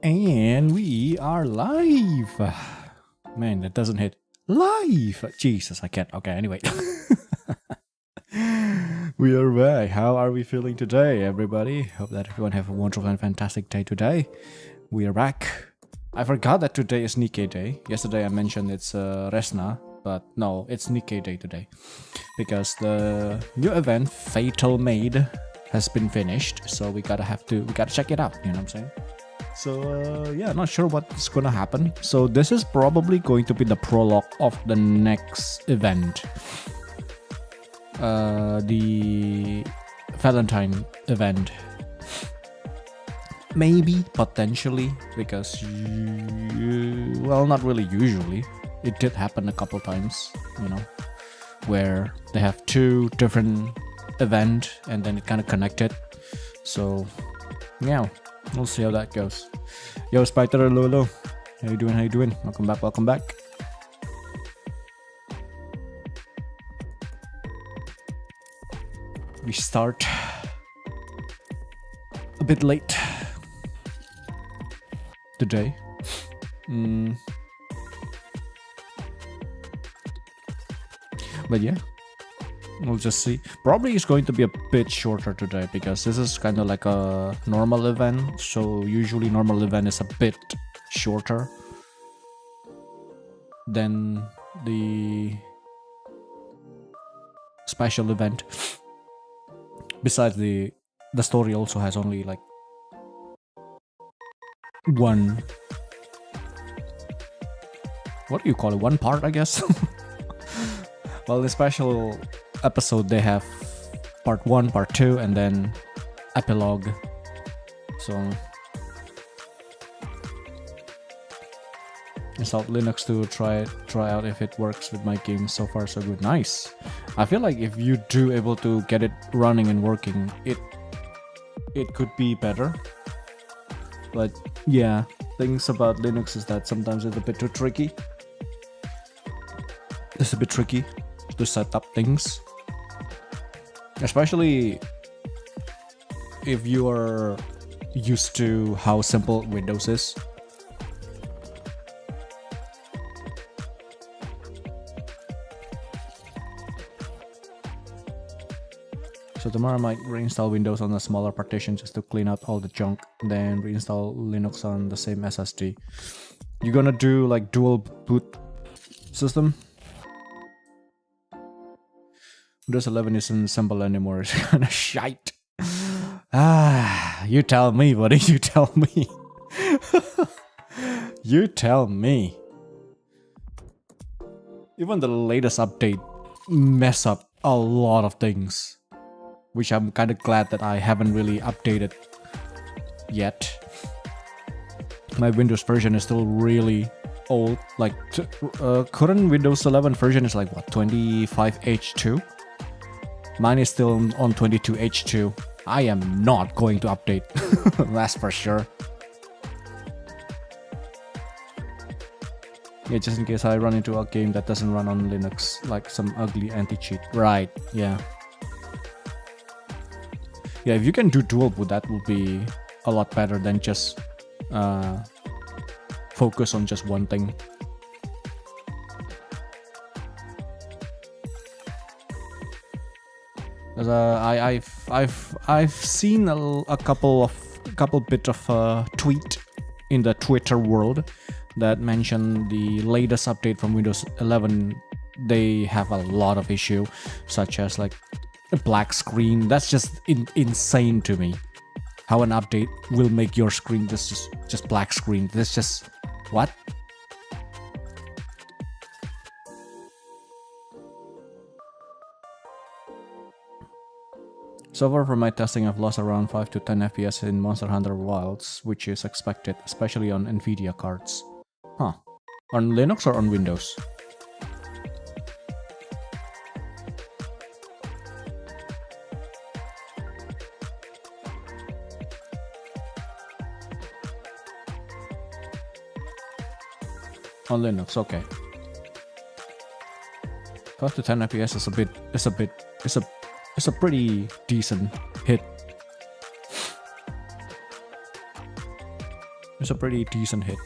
And we are live. Man, that doesn't hit. Live! Jesus, I can't. Okay, anyway. We are back. How are we feeling today, everybody? Hope that everyone have a wonderful and fantastic day today. We are back. I forgot that today is Nikke Day. Yesterday I mentioned it's Resna, but no, it's Nikke Day today. Because the new event, Fatal Maid, has been finished. So we gotta check it out, you know what I'm saying? So yeah, not sure what's gonna happen. So this is probably going to be the prologue of the next event. The Valentine event. Maybe, potentially, because well, not really usually. It did happen a couple times, you know, where they have two different events and then it kind of connected. So yeah, we'll see how that goes. Yo, Spider, hello. How you doing? Welcome back. We start a bit late today. But yeah, we'll just see. Probably it's going to be a bit shorter today because this is kind of like a normal event. So usually normal event is a bit shorter than the special event. Besides, the story also has only like one, what do you call it, one part, I guess. Well, the special episode, they have part 1, part 2, and then epilogue. So installed Linux to try out if it works with my game. So far so good. Nice. I feel like if you do able to get it running and working, it could be better. But yeah, things about Linux is that sometimes it's a bit too tricky. It's a bit tricky to set up things, especially if you are used to how simple Windows is. So tomorrow I might reinstall Windows on a smaller partition just to clean out all the junk, then reinstall Linux on the same SSD. You gonna do like dual boot system? Windows 11 isn't simple anymore, it's kinda shite. You tell me, buddy, you tell me. You tell me. Even the latest update mess up a lot of things, which I'm kind of glad that I haven't really updated yet. My Windows version is still really old. Like current Windows 11 version is like what, 25H2? Mine is still on 22H2. I am not going to update. That's for sure. Yeah, just in case I run into a game that doesn't run on Linux, like some ugly anti-cheat. Right, yeah. Yeah, if you can do dual boot, that would be a lot better than just focus on just one thing. I've seen a couple bit of tweet in the Twitter world that mention the latest update from Windows 11. They have a lot of issue, such as like a black screen. That's just insane to me. How an update will make your screen just black screen. That's just what? So far from my testing, I've lost around 5 to 10 FPS in Monster Hunter Wilds, which is expected, especially on Nvidia cards. Huh. On Linux or on Windows? On Linux, okay. 5 to 10 FPS is a pretty decent hit. It's a pretty decent hit.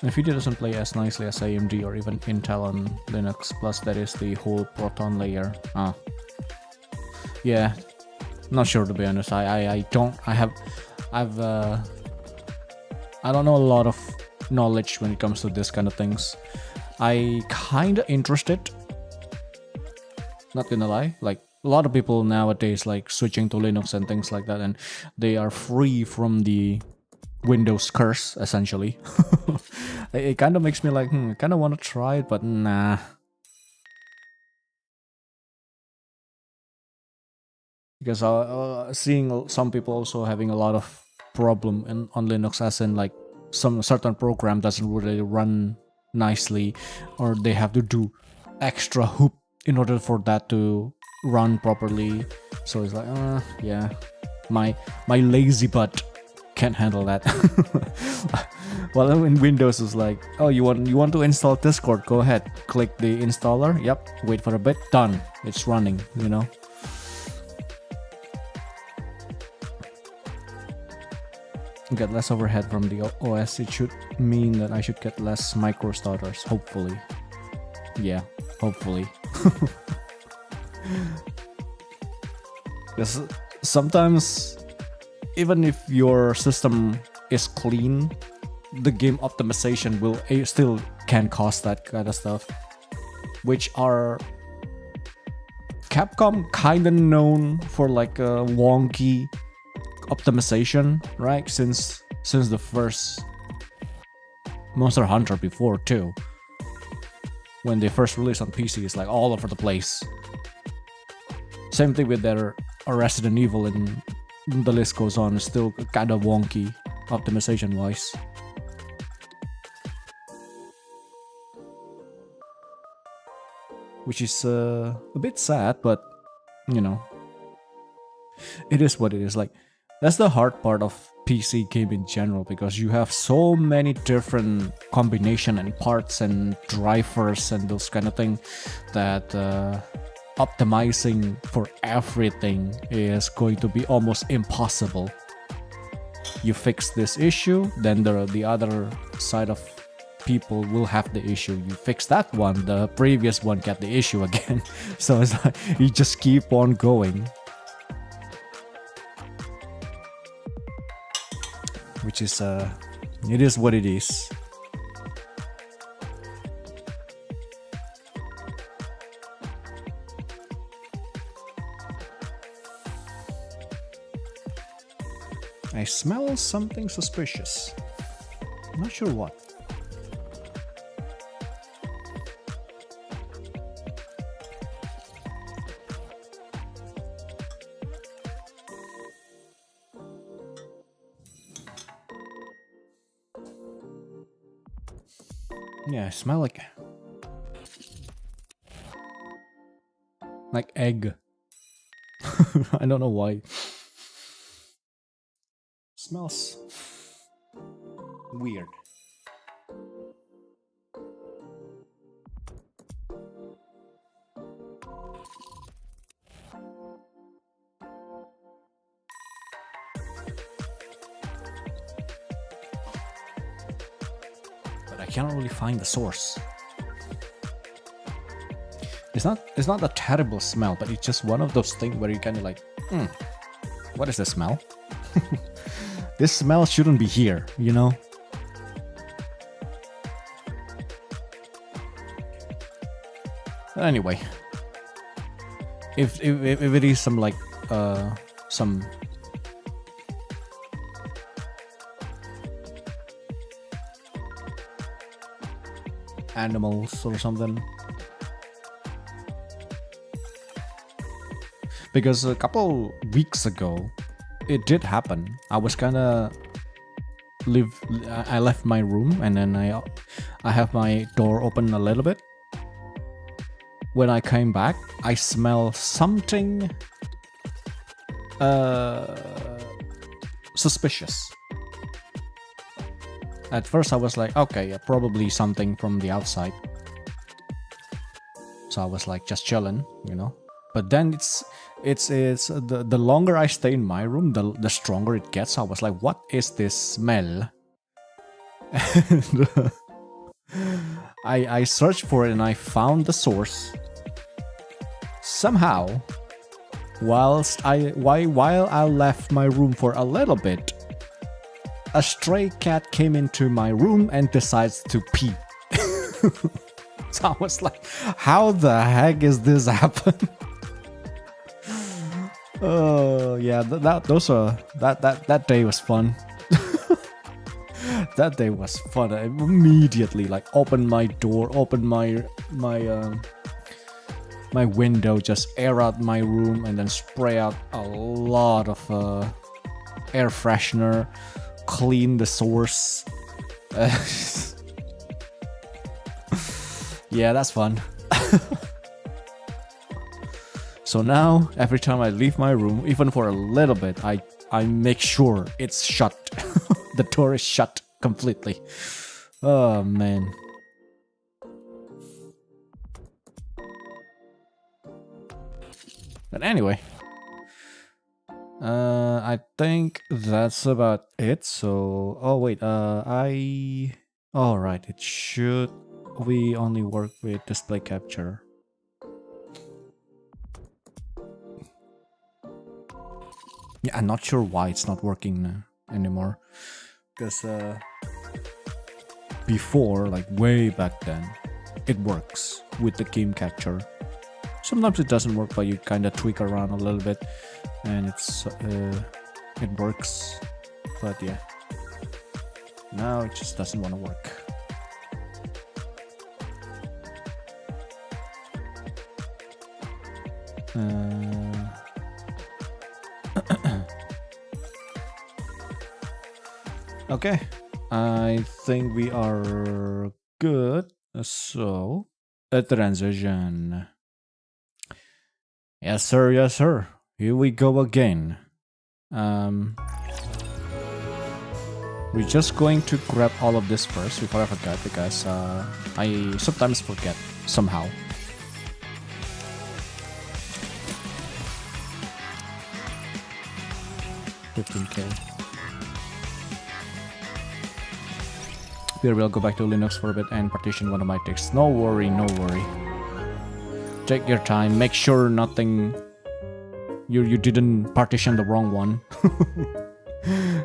NVIDIA doesn't play as nicely as AMD or even Intel on Linux, plus that is the whole Proton layer. Yeah, not sure to be honest. I don't know a lot of knowledge when it comes to this kind of things. I kinda interested, not gonna lie. Like a lot of people nowadays like switching to Linux and things like that, and they are free from the Windows curse essentially. It kind of makes me like, I kind of want to try it, but nah. Because seeing some people also having a lot of problem on Linux, as in like some certain program doesn't really run nicely, or they have to do extra hoop in order for that to run properly. So it's like, yeah, my lazy butt can't handle that. Well, in Windows it's like, oh, you want to install Discord, go ahead, click the installer, yep, wait for a bit, done, it's running, you know. Get less overhead from the OS. It should mean that I should get less micro starters, hopefully. Yeah, hopefully. Because sometimes, even if your system is clean, the game optimization will still can cause that kind of stuff, which are Capcom kinda known for like a wonky optimization, right? Since the first Monster Hunter before too, when they first released on PC, it's like all over the place. Same thing with their Resident Evil, and the list goes on. It's still kind of wonky optimization wise. Which is a bit sad, but you know, it is what it is. Like, that's the hard part of PC game in general, because you have so many different combination and parts and drivers and those kind of thing that optimizing for everything is going to be almost impossible. You fix this issue, then the other side of people will have the issue. You fix that one, the previous one got the issue again. So it's like you just keep on going. Which is it is what it is. I smell something suspicious. I'm not sure what. Yeah, I smell like egg. I don't know why. Smells weird. But I cannot really find the source. It's not a terrible smell, but it's just one of those things where you kind of like, what is the smell? This smell shouldn't be here, you know? Anyway, if it is some like some animals or something, because a couple weeks ago it did happen. I was kinda I left my room, and then I have my door open a little bit. When I came back, I smell something suspicious. At first I was like, okay, yeah, probably something from the outside. So I was like just chilling, you know. But then it's the longer I stay in my room, the stronger it gets. I was like, what is this smell? And, I searched for it and I found the source. Somehow, while I left my room for a little bit, a stray cat came into my room and decides to pee. So I was like, how the heck is this happen? Oh yeah, that day was fun. That day was fun. I immediately like opened my door, opened my window, just air out my room, and then spray out a lot of air freshener, clean the source. Yeah, that's fun. So now, every time I leave my room, even for a little bit, I make sure it's shut. The door is shut completely. Oh man. But anyway, I think that's about it. So, oh wait, all right, it should. We only work with display capture. Yeah, I'm not sure why it's not working anymore. Because before, like way back then, it works with the game capture. Sometimes it doesn't work, but you kind of tweak around a little bit, and it works. But yeah, now it just doesn't want to work. Okay, I think we are good. So, a transition. Yes, sir. Yes, sir. Here we go again. We're just going to grab all of this first before I forget, because I sometimes forget somehow. $15K. Here we'll go back to Linux for a bit and partition one of my disks. No worry, no worry. Take your time. Make sure nothing. You didn't partition the wrong one.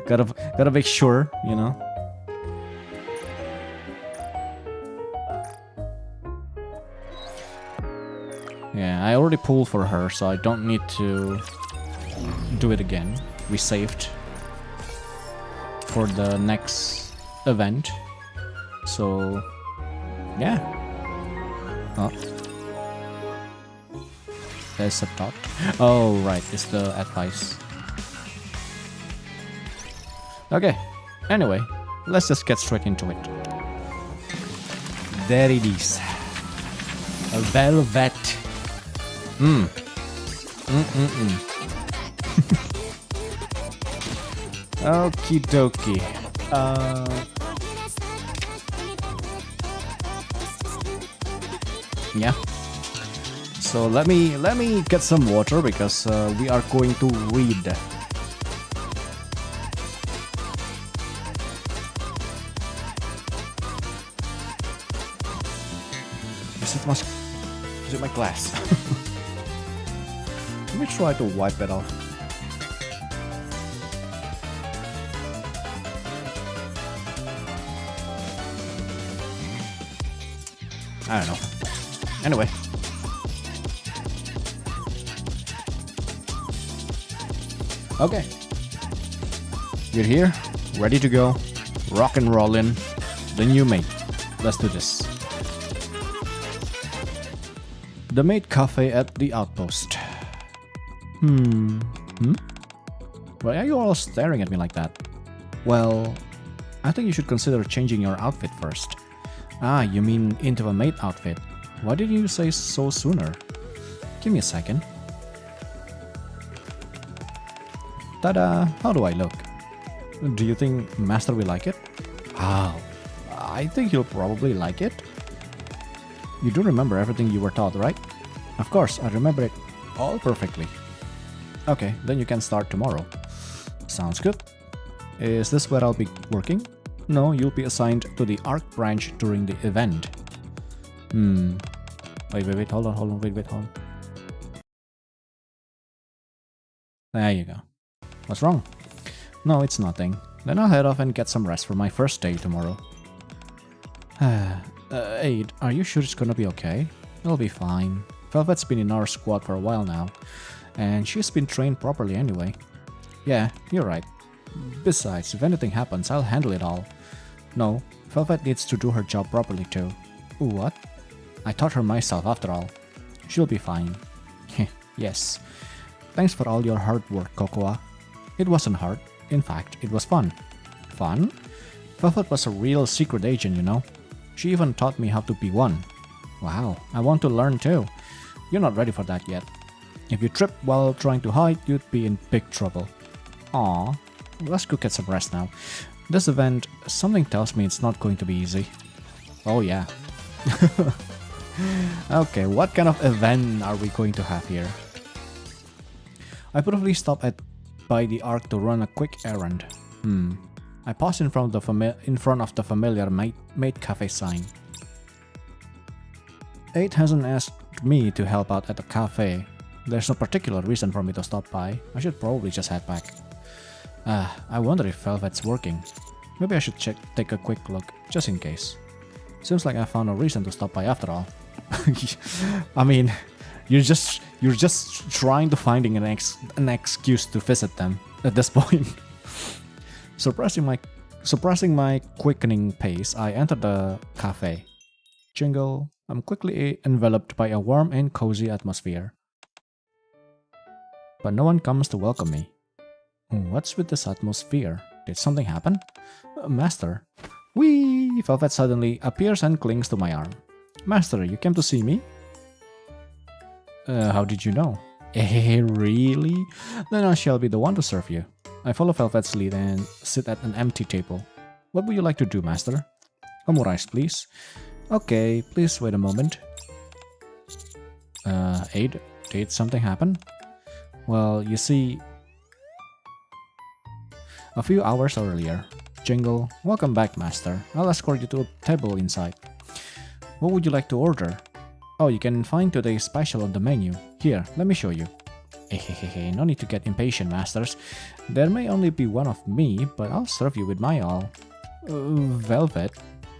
gotta make sure, you know. Yeah, I already pulled for her, so I don't need to do it again. We saved for the next event. So, yeah. Oh. There's a dot. Oh, right. It's the advice. Okay. Anyway, let's just get straight into it. There it is. A velvet. Okie dokie. Yeah. So let me get some water, because we are going to read. Is it my glass? Let me try to wipe it off. I don't know. Anyway. Okay. You're here, ready to go, rock and rollin', the new Maid. Let's do this. The Maid Cafe at the Outpost. Why are you all staring at me like that? Well, I think you should consider changing your outfit first. Ah, you mean into a maid outfit. Why didn't you say so sooner? Give me a second. Ta-da! How do I look? Do you think Master will like it? How? I think he'll probably like it. You do remember everything you were taught, right? Of course, I remember it. all perfectly. Okay, then you can start tomorrow. Sounds good. Is this where I'll be working? No, you'll be assigned to the ARC branch during the event. Wait, hold on, hold on. There you go. What's wrong? No, it's nothing. Then I'll head off and get some rest for my first day tomorrow. Aid, are you sure it's gonna be okay? It'll be fine. Velvet's been in our squad for a while now, and she's been trained properly anyway. Yeah, you're right. Besides, if anything happens, I'll handle it all. No, Velvet needs to do her job properly too. What? I taught her myself after all. She'll be fine. Yes. Thanks for all your hard work, Cocoa. It wasn't hard. In fact, it was fun. Fun? Velvet was a real secret agent, you know. She even taught me how to be one. Wow, I want to learn too. You're not ready for that yet. If you trip while trying to hide, you'd be in big trouble. Aww. Let's go get some rest now. This event, something tells me it's not going to be easy. Oh yeah. Okay, what kind of event are we going to have here? I probably stop by the Ark to run a quick errand. I pause in front of the familiar maid cafe sign. 8 hasn't asked me to help out at the cafe. There's no particular reason for me to stop by. I should probably just head back. I wonder if Velvet's working. Maybe I should take a quick look, just in case. Seems like I found a reason to stop by after all. I mean, you're just trying to finding an excuse to visit them at this point. Suppressing my quickening pace, I enter the cafe. Jingle. I'm quickly enveloped by a warm and cozy atmosphere. But no one comes to welcome me. What's with this atmosphere? Did something happen? Master. Whee! Velvet suddenly appears and clings to my arm. Master, you came to see me? How did you know? Really? Then I shall be the one to serve you. I follow Velvet's lead and sit at an empty table. What would you like to do, Master? Omurice, please. Okay, please wait a moment. Aid, did something happen? Well, you see... A few hours earlier. Jingle, welcome back, Master. I'll escort you to a table inside. What would you like to order? Oh, you can find today's special on the menu. Here, let me show you. Hehehe, no need to get impatient, Masters. There may only be one of me, but I'll serve you with my all. Velvet,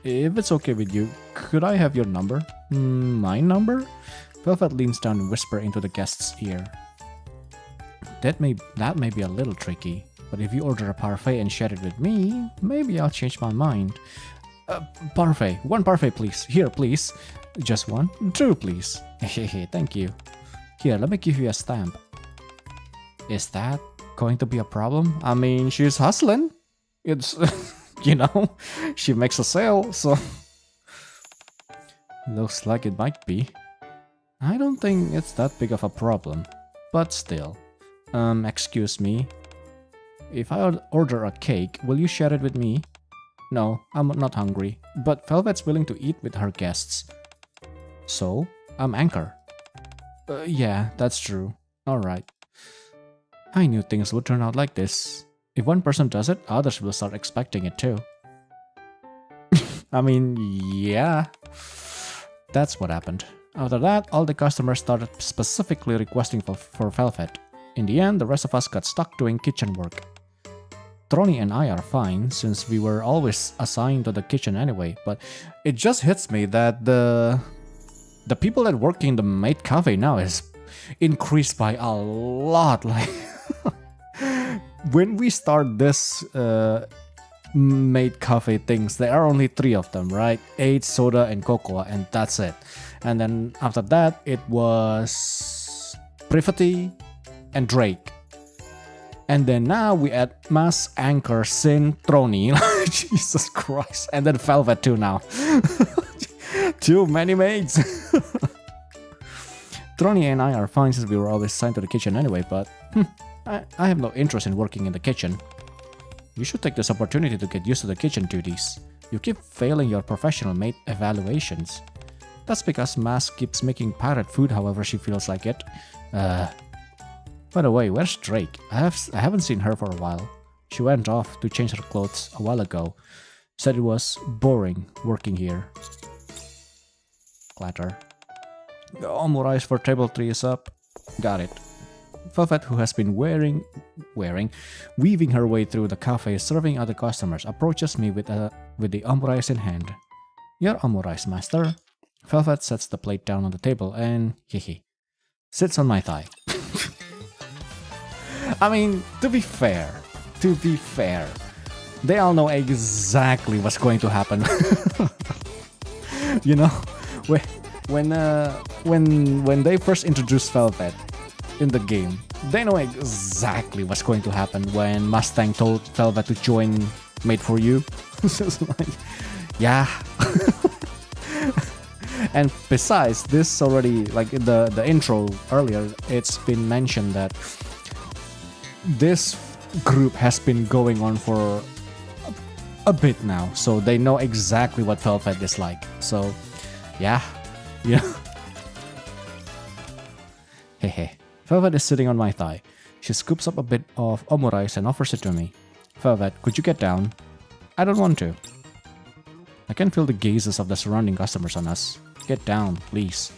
if it's okay with you, could I have your number? My number? Velvet leans down and whispers into the guest's ear. That may be a little tricky, but if you order a parfait and share it with me, maybe I'll change my mind. Parfait. One parfait, please. Here, please. Just one? Two, please. Hehehe, thank you. Here, let me give you a stamp. Is that going to be a problem? I mean, she's hustling. It's, you know, she makes a sale, so... Looks like it might be. I don't think it's that big of a problem. But still. Excuse me. If I order a cake, will you share it with me? No, I'm not hungry, but Velvet's willing to eat with her guests. So, I'm Anchor. Yeah, that's true. Alright. I knew things would turn out like this. If one person does it, others will start expecting it too. I mean, yeah. That's what happened. After that, all the customers started specifically requesting for Velvet. In the end, the rest of us got stuck doing kitchen work. Trony and I are fine, since we were always assigned to the kitchen anyway, but it just hits me that the people that work in the maid cafe now is increased by a lot. Like, when we start this maid cafe things, there are only 3 of them, right? 8, Soda, and Cocoa, and that's it. And then after that, it was Privity and Drake. And then now we add Mas, Anchor, Sin, Trony. Jesus Christ. And then Velvet too now. Too many maids. Trony and I are fine since we were always assigned to the kitchen anyway, but I have no interest in working in the kitchen. You should take this opportunity to get used to the kitchen duties. You keep failing your professional maid evaluations. That's because Mask keeps making pirate food however she feels like it. By the way, where's Drake? I haven't seen her for a while. She went off to change her clothes a while ago. Said it was boring working here. Clatter. The omurice for table 3 is up. Got it. Velvet, who has been weaving her way through the cafe serving other customers, approaches me with the omurice in hand. Your omurice, master. Velvet sets the plate down on the table and, sits on my thigh. I mean, to be fair, they all know exactly what's going to happen. You know, when they first introduced Velvet in the game, they know exactly what's going to happen when Mustang told Velvet to join Made for You. So it's like, yeah. And besides, this already, like in the intro earlier, it's been mentioned that this group has been going on for a bit now, so they know exactly what Velvet is like. So, yeah. Hehe. Velvet is sitting on my thigh. She scoops up a bit of omurice and offers it to me. Velvet, could you get down? I don't want to. I can feel the gazes of the surrounding customers on us. Get down, please.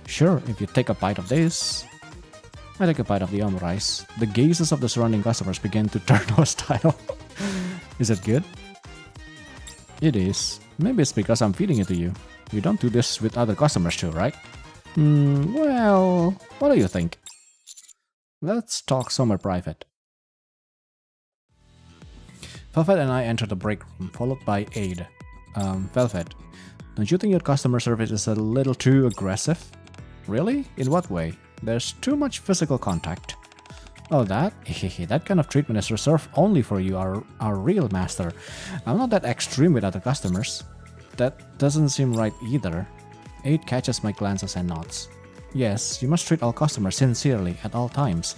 Sure, if you take a bite of this. I take a bite of the omurice. The gazes of the surrounding customers begin to turn hostile. Is it good? It is. Maybe it's because I'm feeding it to you. You don't do this with other customers too, right? Well, what do you think? Let's talk somewhere private. Velvet and I enter the break room, followed by Aid. Velvet, don't you think your customer service is a little too aggressive? Really? In what way? There's too much physical contact. Oh, that? That kind of treatment is reserved only for you, our real master. I'm not that extreme with other customers. That doesn't seem right either. Aid catches my glances and nods. Yes, you must treat all customers sincerely at all times.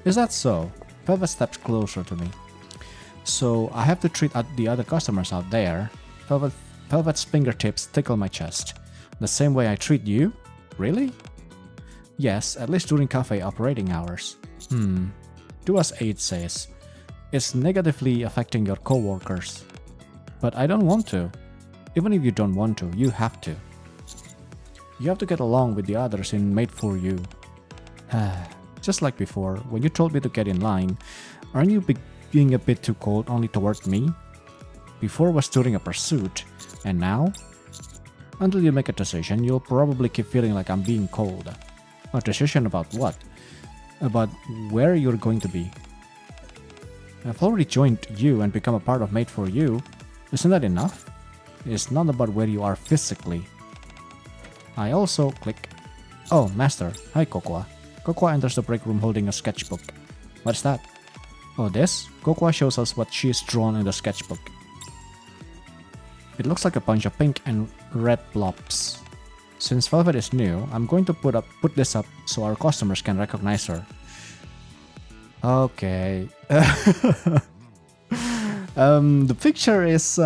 Is that so? Velvet steps closer to me. So I have to treat the other customers out there. Velvet's fingertips tickle my chest. The same way I treat you? Really? Yes, at least during cafe operating hours. Do as Aid says. It's negatively affecting your co-workers. But I don't want to. Even if you don't want to, you have to. You have to get along with the others in Made for You. Just like before, when you told me to get in line, aren't you being a bit too cold only toward me? Before was during a pursuit, and now? Until you make a decision, you'll probably keep feeling like I'm being cold. A decision about what? About where you're going to be. I've already joined you and become a part of Made for You. Isn't that enough? It's not about where you are physically. I also click. Oh, Master. Hi, Cocoa. Cocoa enters the break room holding a sketchbook. What's that? Oh, this? Cocoa shows us what she's drawn in the sketchbook. It looks like a bunch of pink and red blobs. Since Velvet is new, I'm going to put this up so our customers can recognize her. Okay. The picture is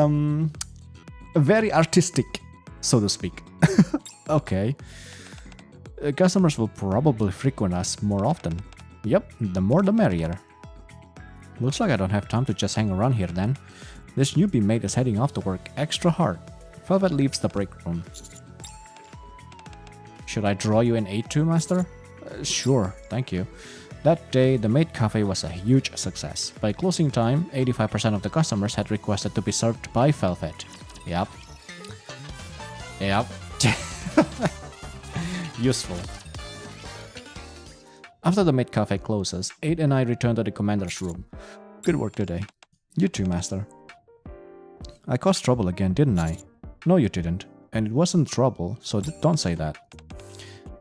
very artistic, so to speak. Okay. Customers will probably frequent us more often. Yep, the more the merrier. Looks like I don't have time to just hang around here then. This newbie maid is heading off to work extra hard. Velvet leaves the break room. Should I draw you an Aid too, Master? Sure, thank you. That day, the maid cafe was a huge success. By closing time, 85% of the customers had requested to be served by Velvet. Yep. Useful. After the maid cafe closes, Aid and I return to the commander's room. Good work today. You too, Master. I caused trouble again, didn't I? No, you didn't. And it wasn't trouble, so don't say that.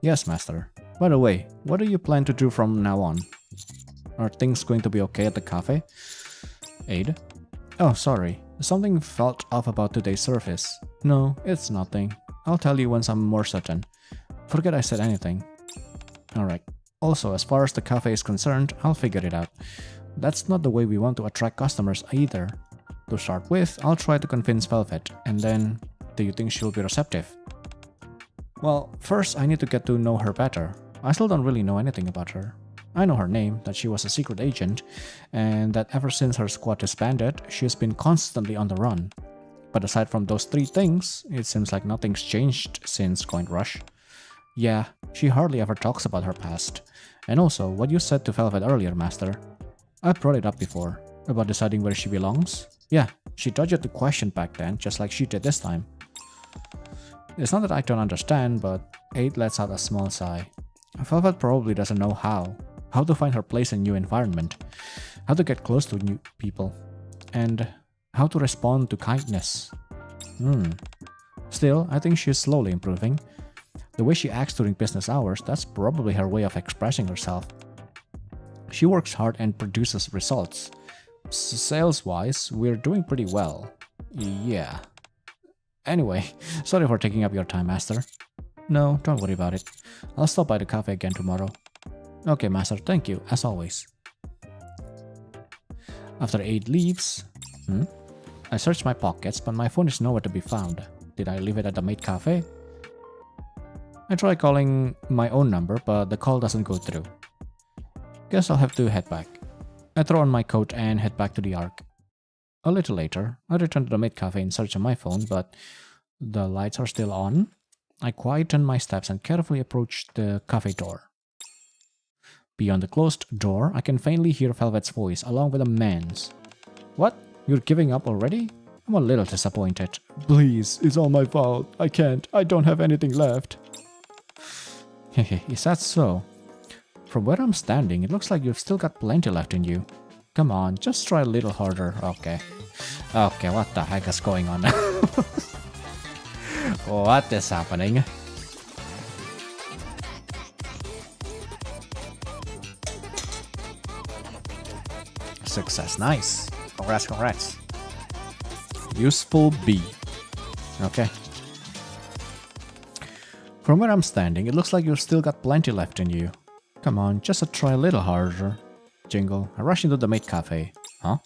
Yes, Master. By the way, what do you plan to do from now on? Are things going to be okay at the cafe? Aid? Oh, sorry. Something felt off about today's service. No, it's nothing. I'll tell you once I'm more certain. Forget I said anything. Alright. Also, as far as the cafe is concerned, I'll figure it out. That's not the way we want to attract customers either. To start with, I'll try to convince Velvet, and then, do you think she'll be receptive? Well, first I need to get to know her better. I still don't really know anything about her. I know her name, that she was a secret agent, and that ever since her squad disbanded, she's been constantly on the run. But aside from those three things, it seems like nothing's changed since Coin Rush. Yeah, she hardly ever talks about her past. And also, what you said to Velvet earlier, Master. I brought it up before, about deciding where she belongs. Yeah, she dodged the question back then, just like she did this time. It's not that I don't understand, but 8 lets out a small sigh. Velvet probably doesn't know how to find her place in a new environment, how to get close to new people, and how to respond to kindness. Still, I think she's slowly improving. The way she acts during business hours, that's probably her way of expressing herself. She works hard and produces results. Sales-wise, we're doing pretty well. Yeah. Anyway, sorry for taking up your time, Master. No, don't worry about it. I'll stop by the cafe again tomorrow. Okay, Master, thank you, as always. After 8 leaves... I searched my pockets, but my phone is nowhere to be found. Did I leave it at the maid cafe? I try calling my own number, but the call doesn't go through. Guess I'll have to head back. I throw on my coat and head back to the Ark. A little later, I return to the maid cafe in search of my phone, but the lights are still on. I quieten my steps and carefully approach the cafe door. Beyond the closed door, I can faintly hear Velvet's voice along with a man's. What? You're giving up already? I'm a little disappointed. Please, it's all my fault. I can't. I don't have anything left. Hehe, is that so? From where I'm standing, it looks like you've still got plenty left in you. Come on, just try a little harder. Okay. Okay, what the heck is going on now? What is happening? Success, nice. Congrats, congrats. Useful B. Okay. From where I'm standing, it looks like you've still got plenty left in you. Come on, just try a little harder. Jingle. I rush into the maid cafe. Huh?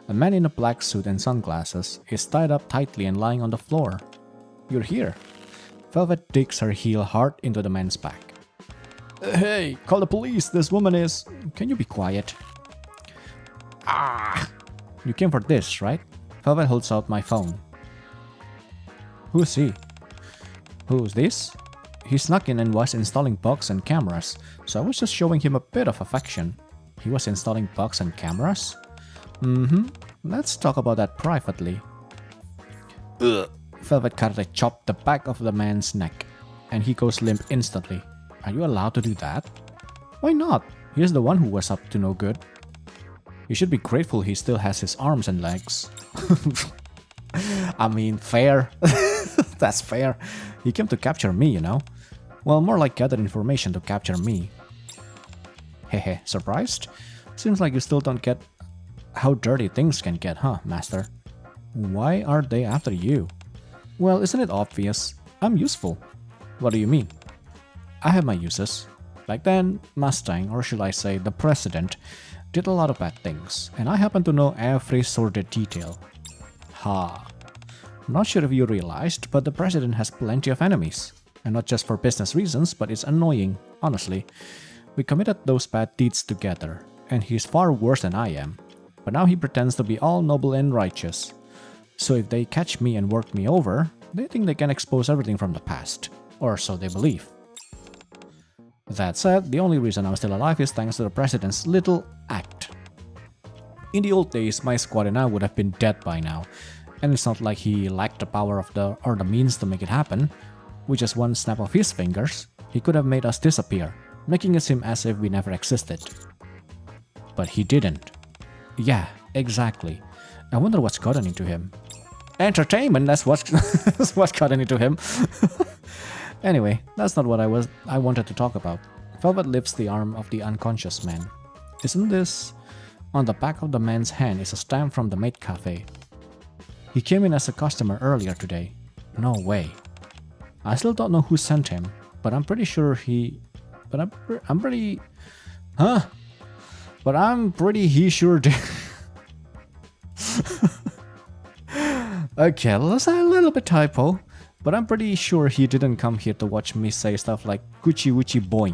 A man in a black suit and sunglasses is tied up tightly and lying on the floor. You're here. Velvet digs her heel hard into the man's back. Hey, call the police. This woman is... Can you be quiet? Ah! You came for this, right? Velvet holds out my phone. Who's he? Who's this? He snuck in and was installing bugs and cameras, so I was just showing him a bit of affection. He was installing bugs and cameras? Let's talk about that privately. Ugh. Velvet Karate chopped the back of the man's neck, and he goes limp instantly. Are you allowed to do that? Why not? He's the one who was up to no good. You should be grateful he still has his arms and legs. I mean, fair. That's fair. He came to capture me, you know. Well, more like gather information to capture me. Hehe, surprised? Seems like you still don't get how dirty things can get, huh, Master? Why are they after you? Well, isn't it obvious? I'm useful. What do you mean? I have my uses. Back then, Mustang, or should I say the President, did a lot of bad things, and I happen to know every sordid detail. Ha. Not sure if you realized, but the President has plenty of enemies. And not just for business reasons, but it's annoying, honestly. We committed those bad deeds together, and he's far worse than I am. But now he pretends to be all noble and righteous. So if they catch me and work me over, they think they can expose everything from the past. Or so they believe. That said, the only reason I'm still alive is thanks to the President's little act. In the old days, my squad and I would have been dead by now. And it's not like he lacked the power of or the means to make it happen. With just one snap of his fingers, he could have made us disappear, making it seem as if we never existed. But he didn't. Yeah, exactly. I wonder what's gotten into him. Entertainment, that's what's gotten into him. Anyway, that's not what I wanted to talk about. Velvet lifts the arm of the unconscious man. Isn't this... On the back of the man's hand is a stamp from the maid cafe. He came in as a customer earlier today. No way. I still don't know who sent him, but I'm pretty sure he... But I'm pretty... Huh? But I'm pretty he sure did. Okay, that's a little bit typo. But I'm pretty sure he didn't come here to watch me say stuff like Gucci Wuchi boy.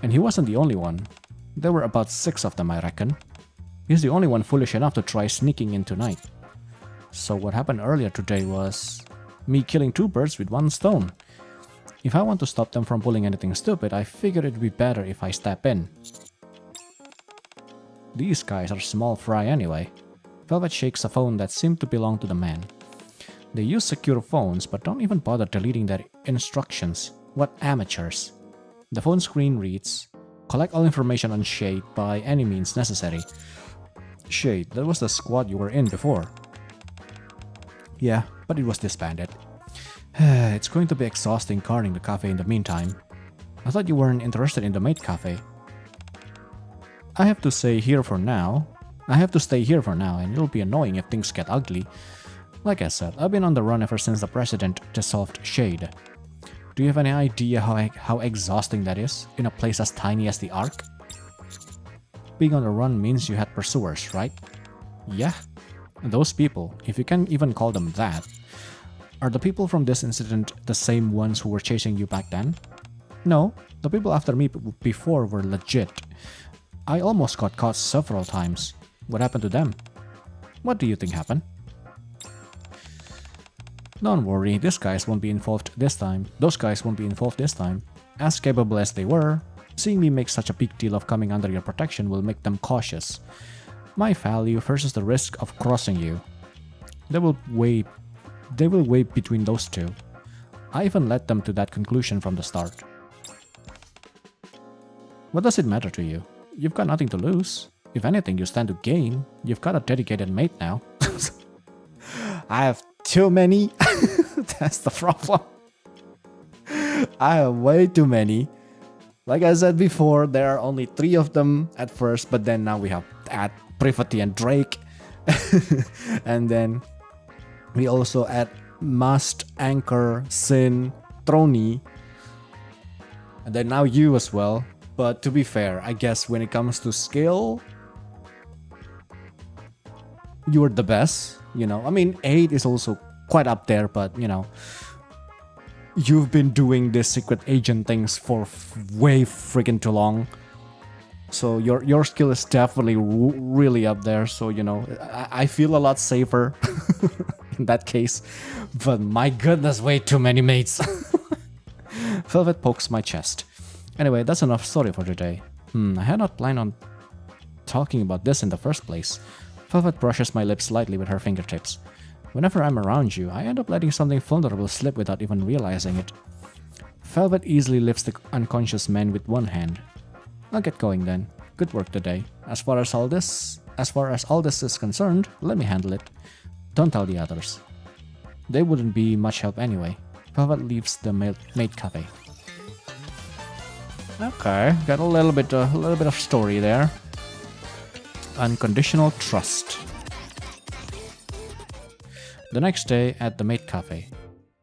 And he wasn't the only one. There were about 6 of them, I reckon. He's the only one foolish enough to try sneaking in tonight. So what happened earlier today was me killing 2 birds with 1 stone. If I want to stop them from pulling anything stupid, I figured it'd be better if I step in. These guys are small fry anyway. Velvet shakes a phone that seemed to belong to the man. They use secure phones but don't even bother deleting their instructions. What amateurs. The phone screen reads, "Collect all information on Shade by any means necessary." Shade, that was the squad you were in before. Yeah, but it was disbanded. It's going to be exhausting guarding the cafe in the meantime. I thought you weren't interested in the maid cafe. I have to stay here for now, and it'll be annoying if things get ugly. Like I said, I've been on the run ever since the president dissolved Shade. Do you have any idea how exhausting that is, in a place as tiny as the Ark? Being on the run means you had pursuers, right? Yeah. Those people, if you can even call them that, are the people from this incident the same ones who were chasing you back then? No, the people after me before were legit. I almost got caught several times. What happened to them? What do you think happened? Don't worry, those guys won't be involved this time. As capable as they were, seeing me make such a big deal of coming under your protection will make them cautious. My value versus the risk of crossing you. They will weigh between those two. I even led them to that conclusion from the start. What does it matter to you? You've got nothing to lose. If anything, you stand to gain. You've got a dedicated mate now. I have too many. That's the problem. I have way too many. Like I said before, there are only 3 of them at first, but then now we have add Privity and Drake. And then we also add Must, Anchor, Sin, Trony. And then now you as well. But to be fair, I guess when it comes to skill, you're the best, you know. I mean, 8 is also quite up there, but you know, you've been doing this secret agent things for way freaking too long. So your skill is definitely really up there. So, you know, I feel a lot safer in that case. But my goodness, way too many mates. Velvet pokes my chest. Anyway, that's enough story for today. I had not planned on talking about this in the first place. Velvet brushes my lips lightly with her fingertips. Whenever I'm around you, I end up letting something vulnerable slip without even realizing it. Velvet easily lifts the unconscious man with one hand. I'll get going then. Good work today. As far as all this is concerned, let me handle it. Don't tell the others. They wouldn't be much help anyway. Velvet leaves the maid cafe. Okay, got a little bit of story there. Unconditional trust. The next day at the maid cafe,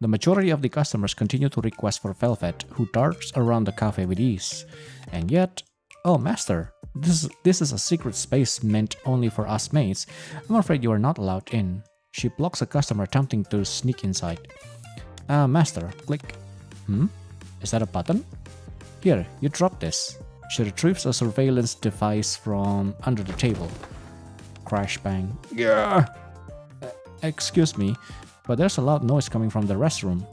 the majority of the customers continue to request for Velvet, who darts around the cafe with ease. And yet, oh master, this is a secret space meant only for us maids. I'm afraid you are not allowed in. She blocks a customer attempting to sneak inside. Master, click. Is that a button? Here, you drop this. She retrieves a surveillance device from under the table. Crash bang. Yeah. Excuse me, but there's a loud noise coming from the restroom.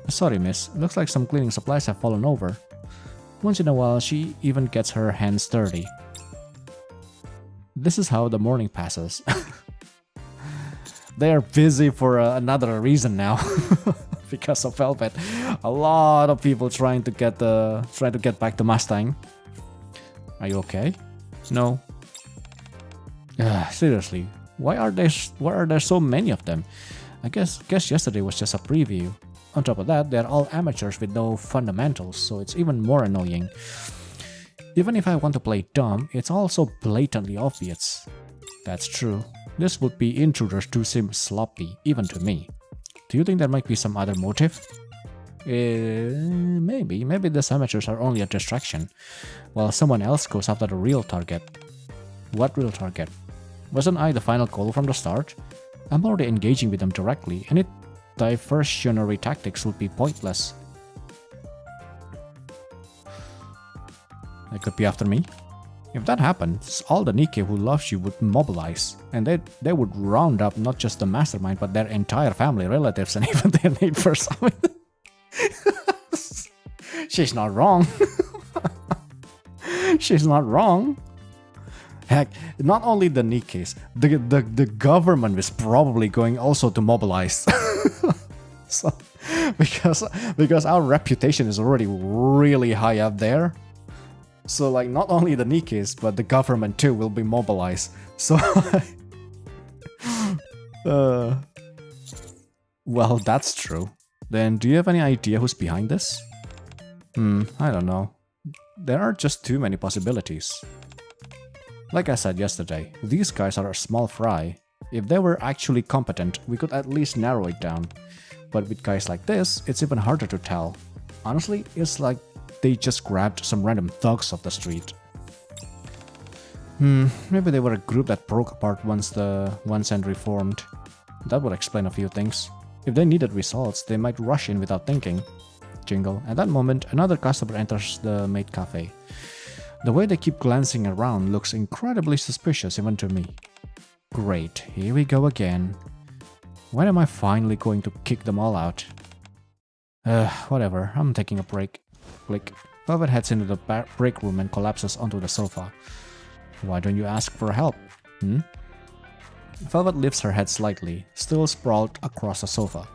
Sorry, miss. Looks like some cleaning supplies have fallen over. Once in a while, she even gets her hands dirty. This is how the morning passes. They are busy for another reason now. Because of Velvet. A lot of people trying to get back to Mustang. Are you okay? No. Seriously, why are there so many of them? I guess yesterday was just a preview. On top of that, they're all amateurs with no fundamentals, so it's even more annoying. Even if I want to play dumb, it's also blatantly obvious. That's true. This would be intruders do seem sloppy, even to me. Do you think there might be some other motive? Maybe the amateurs are only a distraction, while someone else goes after the real target. What real target? Wasn't I the final goal from the start? I'm already engaging with them directly, and diversionary tactics would be pointless. They could be after me. If that happens, all the Nikke who loves you would mobilize, and they would round up not just the mastermind, but their entire family, relatives, and even their neighbors. I mean, she's not wrong. She's not wrong. Heck, not only the Nikkes, the government is probably going also to mobilize. So, because our reputation is already really high up there. So like not only the Nikkes, but the government too will be mobilized. So well, that's true. Then do you have any idea who's behind this? I don't know. There are just too many possibilities. Like I said yesterday, these guys are a small fry. If they were actually competent, we could at least narrow it down. But with guys like this, it's even harder to tell. Honestly, it's like they just grabbed some random thugs off the street. Maybe they were a group that broke apart once and reformed. That would explain a few things. If they needed results, they might rush in without thinking. Jingle. At that moment, another customer enters the maid cafe. The way they keep glancing around looks incredibly suspicious even to me. Great, here we go again. When am I finally going to kick them all out? Whatever, I'm taking a break. Click. Velvet heads into the break room and collapses onto the sofa. Why don't you ask for help? Velvet lifts her head slightly, still sprawled across the sofa.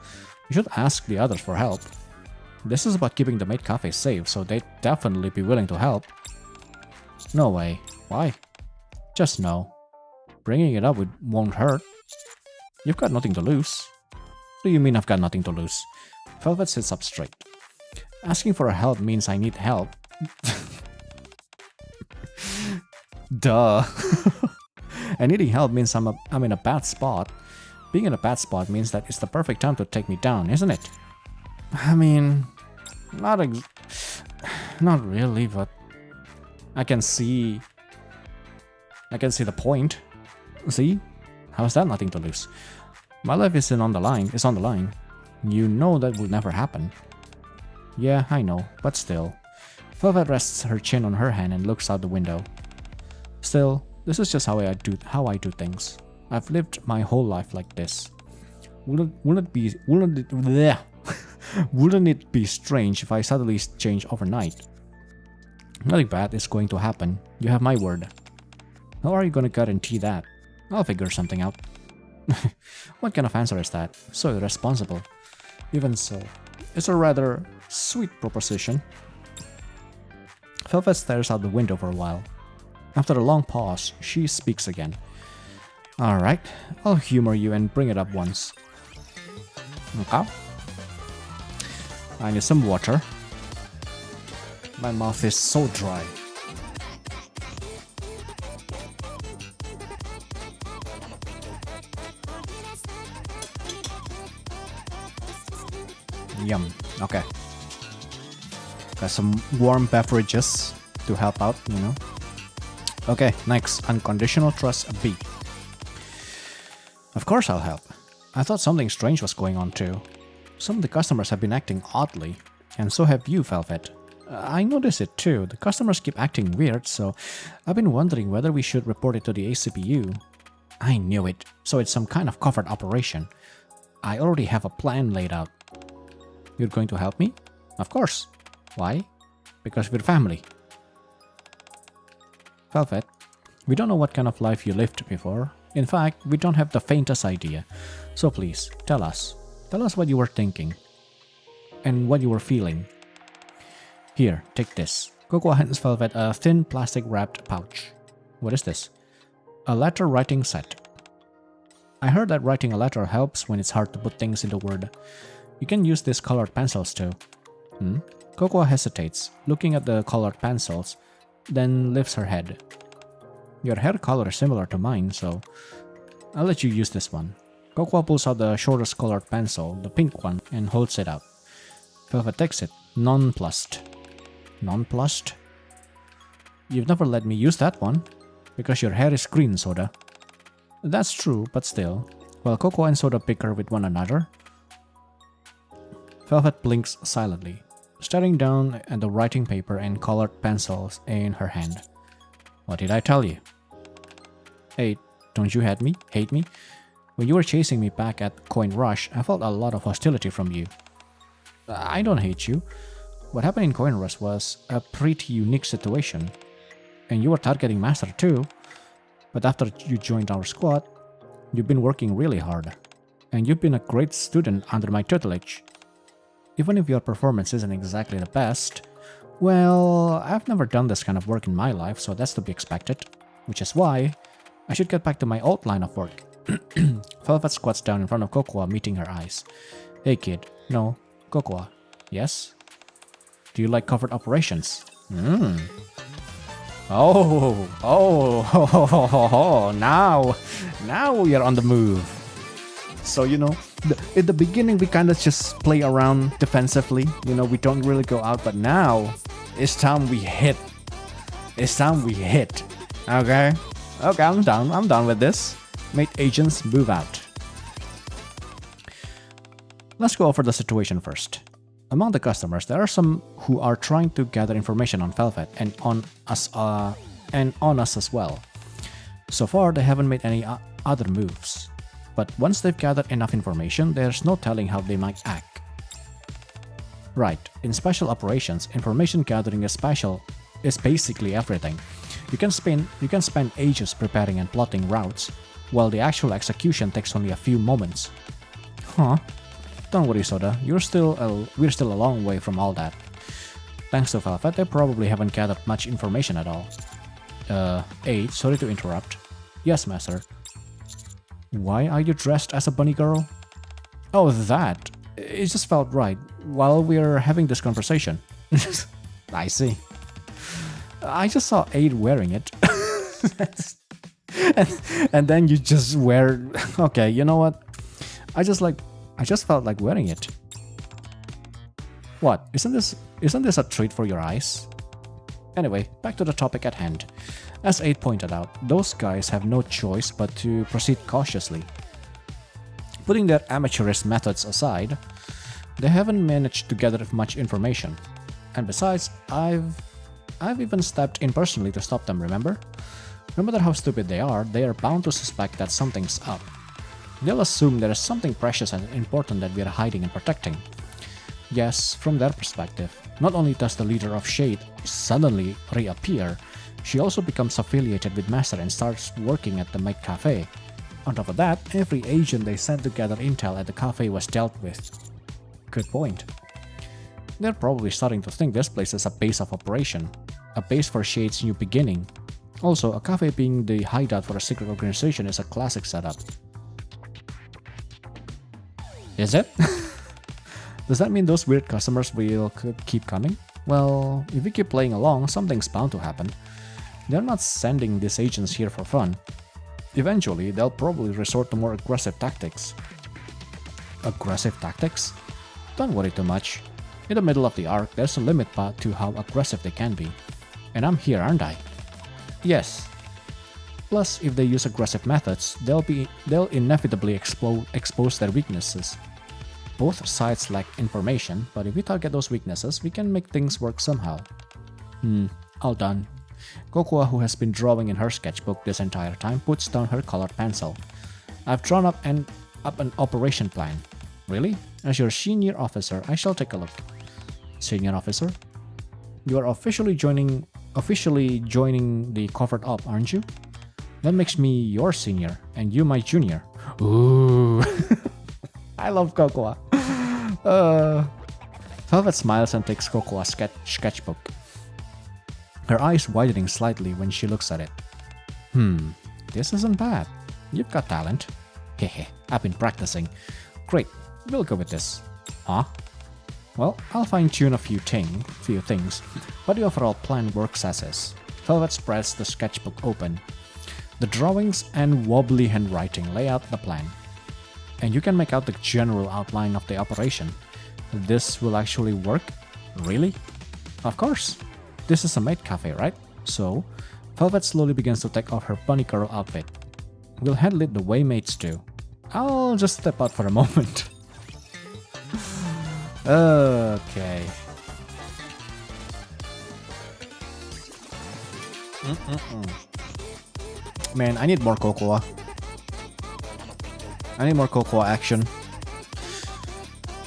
You should ask the others for help. This is about keeping the maid cafe safe, so they'd definitely be willing to help. No way. Why? Just no. Bringing it up won't hurt. You've got nothing to lose. What do you mean I've got nothing to lose? Velvet sits up straight. Asking for help means I need help. Duh. And needing help means I'm in a bad spot. Being in a bad spot means that it's the perfect time to take me down, isn't it? I mean, not really, but I can see the point. See? How's that nothing to lose? My life is on the line. You know that will never happen. Yeah, I know, but still. Velvet rests her chin on her hand and looks out the window. Still, this is just how I do things. I've lived my whole life like this. Wouldn't it be strange if I suddenly change overnight? Nothing bad is going to happen. You have my word. How are you going to guarantee that? I'll figure something out. What kind of answer is that? So irresponsible. Even so, it's a rather sweet proposition. Velvet stares out the window for a while. After a long pause, she speaks again. Alright, I'll humor you and bring it up once. Okay. I need some water. My mouth is so dry. Yum. Okay. Got some warm beverages to help out, you know. Okay, next. Unconditional trust B. Of course I'll help. I thought something strange was going on too. Some of the customers have been acting oddly, and so have you, Velvet. I notice it too. The customers keep acting weird, so I've been wondering whether we should report it to the ACPU. I knew it, so it's some kind of covert operation. I already have a plan laid out. You're going to help me? Of course. Why? Because we're family. Velvet, we don't know what kind of life you lived before. In fact, we don't have the faintest idea. So please, tell us. Tell us what you were thinking. And what you were feeling. Here, take this. Cocoa hands Velvet a thin plastic wrapped pouch. What is this? A letter writing set. I heard that writing a letter helps when it's hard to put things into word. You can use these colored pencils too. Cocoa hesitates, looking at the colored pencils, then lifts her head. Your hair color is similar to mine, so I'll let you use this one. Cocoa pulls out the shortest colored pencil, the pink one, and holds it out. Velvet takes it, nonplussed. Nonplussed? You've never let me use that one, because your hair is green, Soda. That's true, but still. While Cocoa and Soda bicker with one another, Velvet blinks silently, staring down at the writing paper and colored pencils in her hand. What did I tell you? Hey, don't you hate me? When you were chasing me back at Coin Rush, I felt a lot of hostility from you. I don't hate you. What happened in Coin Rush was a pretty unique situation. And you were targeting Master too. But after you joined our squad, you've been working really hard. And you've been a great student under my tutelage. Even if your performance isn't exactly the best, well, I've never done this kind of work in my life, so that's to be expected. Which is why I should get back to my old line of work. Velvet squats down in front of Cocoa, meeting her eyes. Hey kid, no, Cocoa, yes? Do you like covert operations? Oh, now we are on the move. So, you know, in the beginning we kind of just play around defensively. You know, we don't really go out, but now it's time we hit. Okay, I'm done with this. Make agents move out. Let's go over the situation first. Among the customers, there are some who are trying to gather information on Velvet and on us as well. So far, they haven't made any other moves. But once they've gathered enough information, there's no telling how they might act. Right, in special operations, information gathering is basically everything. You can spend ages preparing and plotting routes, while the actual execution takes only a few moments. Huh? Don't worry, Soda. We're still a long way from all that. Thanks to Velvet, they probably haven't gathered much information at all. Hey, sorry to interrupt. Yes, Master. Why are you dressed as a bunny girl? Oh, that. It just felt right while we were having this conversation. I see. I just saw Aid wearing it. and then you just wear... Okay, you know what? I just felt like wearing it. What? Isn't this a treat for your eyes? Anyway, back to the topic at hand. As Aid pointed out, those guys have no choice but to proceed cautiously. Putting their amateurish methods aside, they haven't managed to gather much information. And besides, I've even stepped in personally to stop them, remember? No matter how stupid they are bound to suspect that something's up. They'll assume there is something precious and important that we are hiding and protecting. Yes, from their perspective, not only does the leader of Shade suddenly reappear, she also becomes affiliated with Master and starts working at the Maid Cafe. On top of that, every agent they sent to gather intel at the cafe was dealt with. Good point. They're probably starting to think this place is a base of operation, a base for Shade's new beginning. Also, a cafe being the hideout for a secret organization is a classic setup. Is it? Does that mean those weird customers will keep coming? Well, if we keep playing along, something's bound to happen. They're not sending these agents here for fun. Eventually, they'll probably resort to more aggressive tactics. Aggressive tactics? Don't worry too much. In the middle of the arc, there's a limit to how aggressive they can be. And I'm here, aren't I? Yes. Plus, if they use aggressive methods, they'll inevitably expose their weaknesses. Both sides lack information, but if we target those weaknesses, we can make things work somehow. All done. Cocoa, who has been drawing in her sketchbook this entire time, puts down her colored pencil. I've drawn up an operation plan. Really? As your senior officer, I shall take a look. Senior officer? You are officially joining the covert op, aren't you? That makes me your senior, and you my junior. Ooh. I love Cocoa. Velvet smiles and takes Cocoa's sketchbook. Her eyes widening slightly when she looks at it. This isn't bad. You've got talent. Hehe, I've been practicing. Great, we'll go with this. Huh? Well, I'll fine-tune a few things, but the overall plan works as is. Velvet spreads the sketchbook open. The drawings and wobbly handwriting lay out the plan. And you can make out the general outline of the operation. This will actually work? Really? Of course. This is a maid cafe, right? So, Velvet slowly begins to take off her bunny girl outfit. We'll handle it the way maids do. I'll just step out for a moment. Okay. Man, I need more cocoa. I need more cocoa action.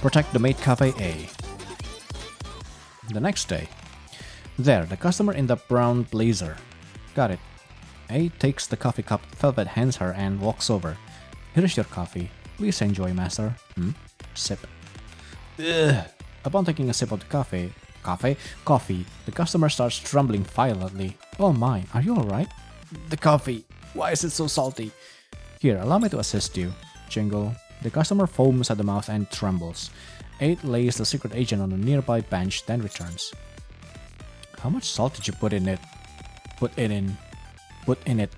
Protect the maid cafe A. The next day. There, the customer in the brown blazer. Got it. A takes the coffee cup Velvet hands her and walks over. Here's your coffee. Please enjoy, master. Sip. Ugh. Upon taking a sip of the coffee, the customer starts trembling violently. Oh my, are you alright? The coffee. Why is it so salty? Here, allow me to assist you. Jingle. The customer foams at the mouth and trembles. 8 lays the secret agent on a nearby bench, then returns. How much salt did you put in it? Put in it.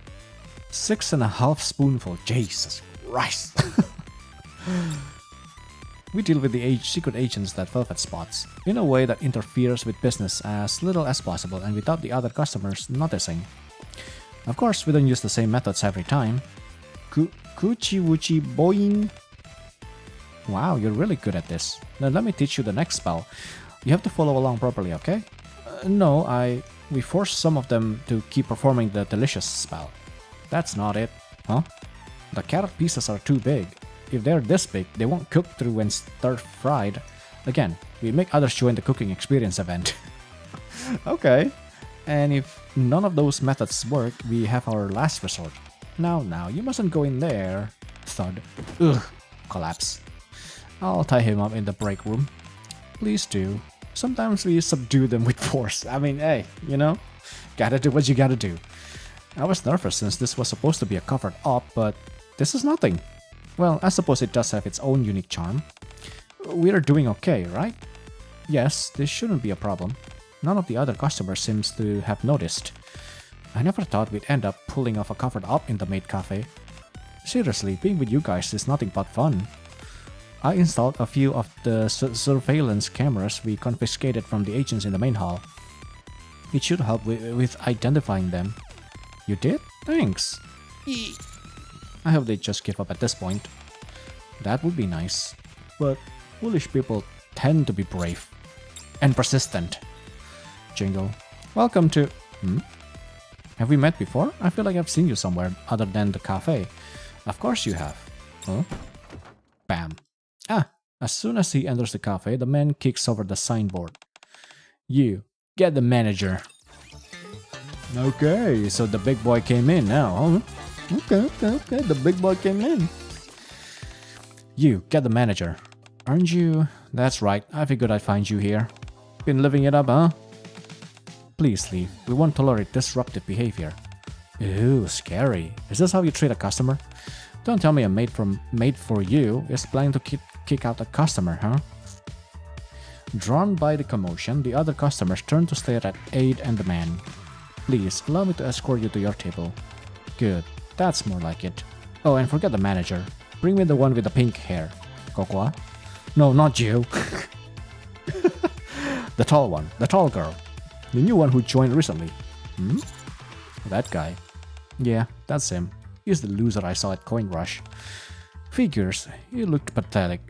6.5 spoonful. Jesus Christ. We deal with the secret agents that Velvet spots, in a way that interferes with business as little as possible and without the other customers noticing. Of course, we don't use the same methods every time. Coochie woochie boing. Wow, you're really good at this. Now let me teach you the next spell. You have to follow along properly, okay? No, we force some of them to keep performing the delicious spell. That's not it. Huh? The carrot pieces are too big. If they're this big, they won't cook through when stir-fried. Again, we make others join the cooking experience event. Okay. And if none of those methods work, we have our last resort. Now, you mustn't go in there. Thud. Ugh. Collapse. I'll tie him up in the break room. Please do. Sometimes we subdue them with force. I mean, hey, you know? Gotta do what you gotta do. I was nervous since this was supposed to be a covered op, but this is nothing. Well, I suppose it does have its own unique charm. We're doing okay, right? Yes, this shouldn't be a problem. None of the other customers seems to have noticed. I never thought we'd end up pulling off a covered op in the maid cafe. Seriously, being with you guys is nothing but fun. I installed a few of the surveillance cameras we confiscated from the agents in the main hall. It should help with identifying them. You did? Thanks. I hope they just give up at this point. That would be nice. But foolish people tend to be brave. And persistent. Jingle. Welcome to... Have we met before? I feel like I've seen you somewhere other than the cafe. Of course you have. Huh? Bam. As soon as he enters the cafe, the man kicks over the signboard. You, get the manager. Okay, so the big boy came in now, huh? Okay, the big boy came in. You, get the manager. Aren't you? That's right, I figured I'd find you here. Been living it up, huh? Please leave, we won't tolerate disruptive behavior. Ooh, scary. Is this how you treat a customer? Don't tell me a maid for you is planning to kick out a customer, huh? Drawn by the commotion, the other customers turn to stare at Aid and the man. Please, allow me to escort you to your table. Good, that's more like it. Oh, and forget the manager. Bring me the one with the pink hair. Cocoa? No, not you. The tall one, the tall girl. The new one who joined recently. That guy. Yeah, that's him. He's the loser I saw at Coin Rush. Figures, he looked pathetic,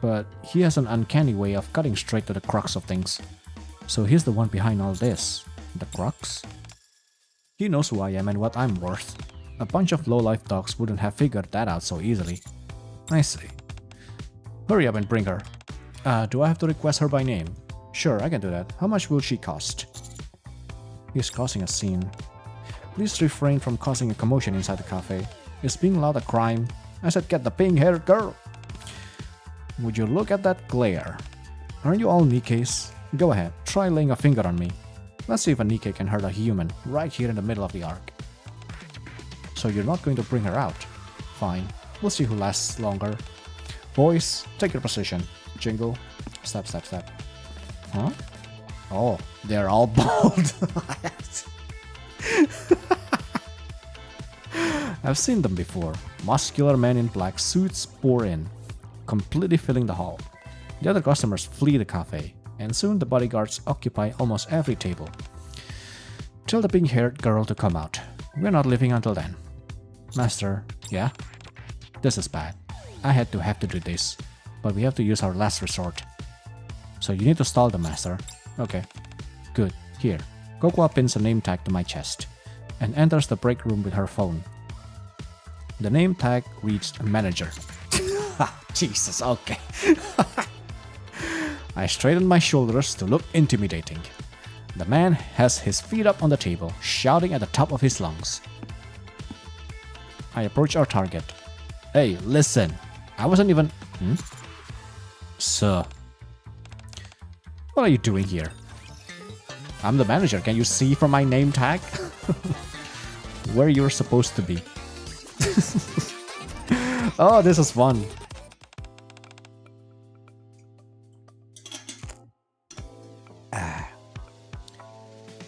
but he has an uncanny way of cutting straight to the crux of things. So he's the one behind all this. The crux? He knows who I am and what I'm worth. A bunch of low-life dogs wouldn't have figured that out so easily. I see. Hurry up and bring her. Do I have to request her by name? Sure, I can do that. How much will she cost? He's causing a scene. Please refrain from causing a commotion inside the cafe. Is being loud a crime? I said get the pink-haired girl! Would you look at that glare? Aren't you all Nikkes? Go ahead, try laying a finger on me. Let's see if a Nikke can hurt a human right here in the middle of the arc. So you're not going to bring her out? Fine, we'll see who lasts longer. Boys, take your position. Jingle. Step. Huh? Oh, they're all bald. I've seen them before. Muscular men in black suits pour in, completely filling the hall. The other customers flee the cafe, and soon the bodyguards occupy almost every table. Tell the pink-haired girl to come out. We're not leaving until then. Master, yeah? This is bad. I have to do this, but we have to use our last resort. So you need to stall the master. Okay. Good. Here. Cocoa pins a name tag to my chest and enters the break room with her phone. The name tag reads manager. Jesus, okay. I straighten my shoulders to look intimidating. The man has his feet up on the table, shouting at the top of his lungs. I approach our target. Hey, listen. I wasn't even... Sir. What are you doing here? I'm the manager. Can you see from my name tag? Where you're supposed to be. Oh, this is fun.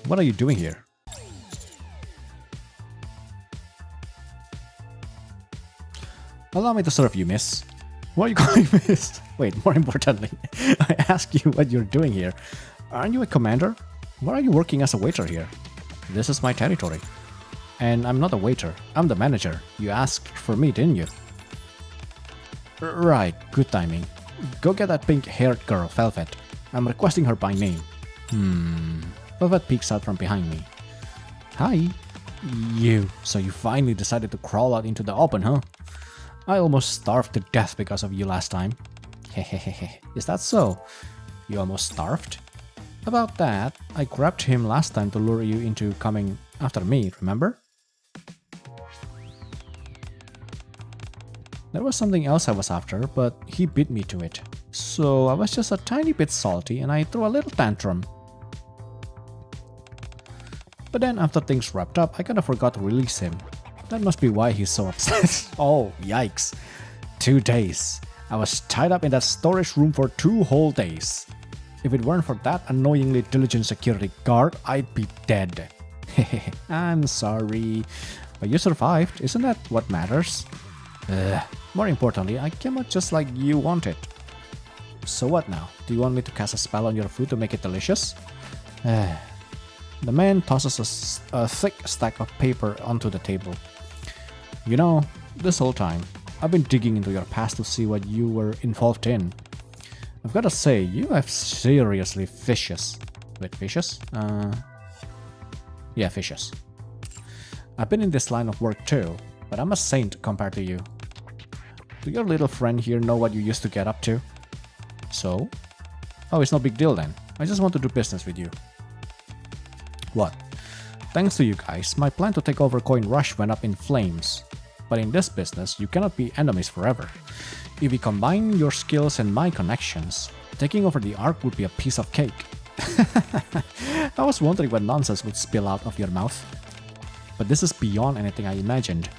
What are you doing here? Allow me to serve you, miss. What are you calling miss? Wait, more importantly, I ask you what you're doing here. Aren't you a commander? Why are you working as a waiter here? This is my territory. And I'm not a waiter. I'm the manager. You asked for me, didn't you? Right, good timing. Go get that pink-haired girl, Velvet. I'm requesting her by name. Velvet peeks out from behind me. Hi. You. So you finally decided to crawl out into the open, huh? I almost starved to death because of you last time. Hehehehe. Is that so? You almost starved? About that, I grabbed him last time to lure you into coming after me, remember? There was something else I was after, but he beat me to it. So I was just a tiny bit salty and I threw a little tantrum. But then after things wrapped up, I kinda forgot to release him. That must be why he's so upset. Oh, yikes. 2 days. I was tied up in that storage room for 2 whole days. If it weren't for that annoyingly diligent security guard, I'd be dead. I'm sorry. But you survived, isn't that what matters? More importantly, I came out just like you wanted. So what now? Do you want me to cast a spell on your food to make it delicious? The man tosses a thick stack of paper onto the table. You know, this whole time, I've been digging into your past to see what you were involved in. I've gotta say, you have seriously vicious. Wait, vicious? Yeah, vicious. I've been in this line of work too, but I'm a saint compared to you. Do your little friend here know what you used to get up to? So? Oh, it's no big deal then. I just want to do business with you. What? Thanks to you guys, my plan to take over Coin Rush went up in flames. But in this business, you cannot be enemies forever. If we combine your skills and my connections, taking over the Ark would be a piece of cake. I was wondering what nonsense would spill out of your mouth. But this is beyond anything I imagined.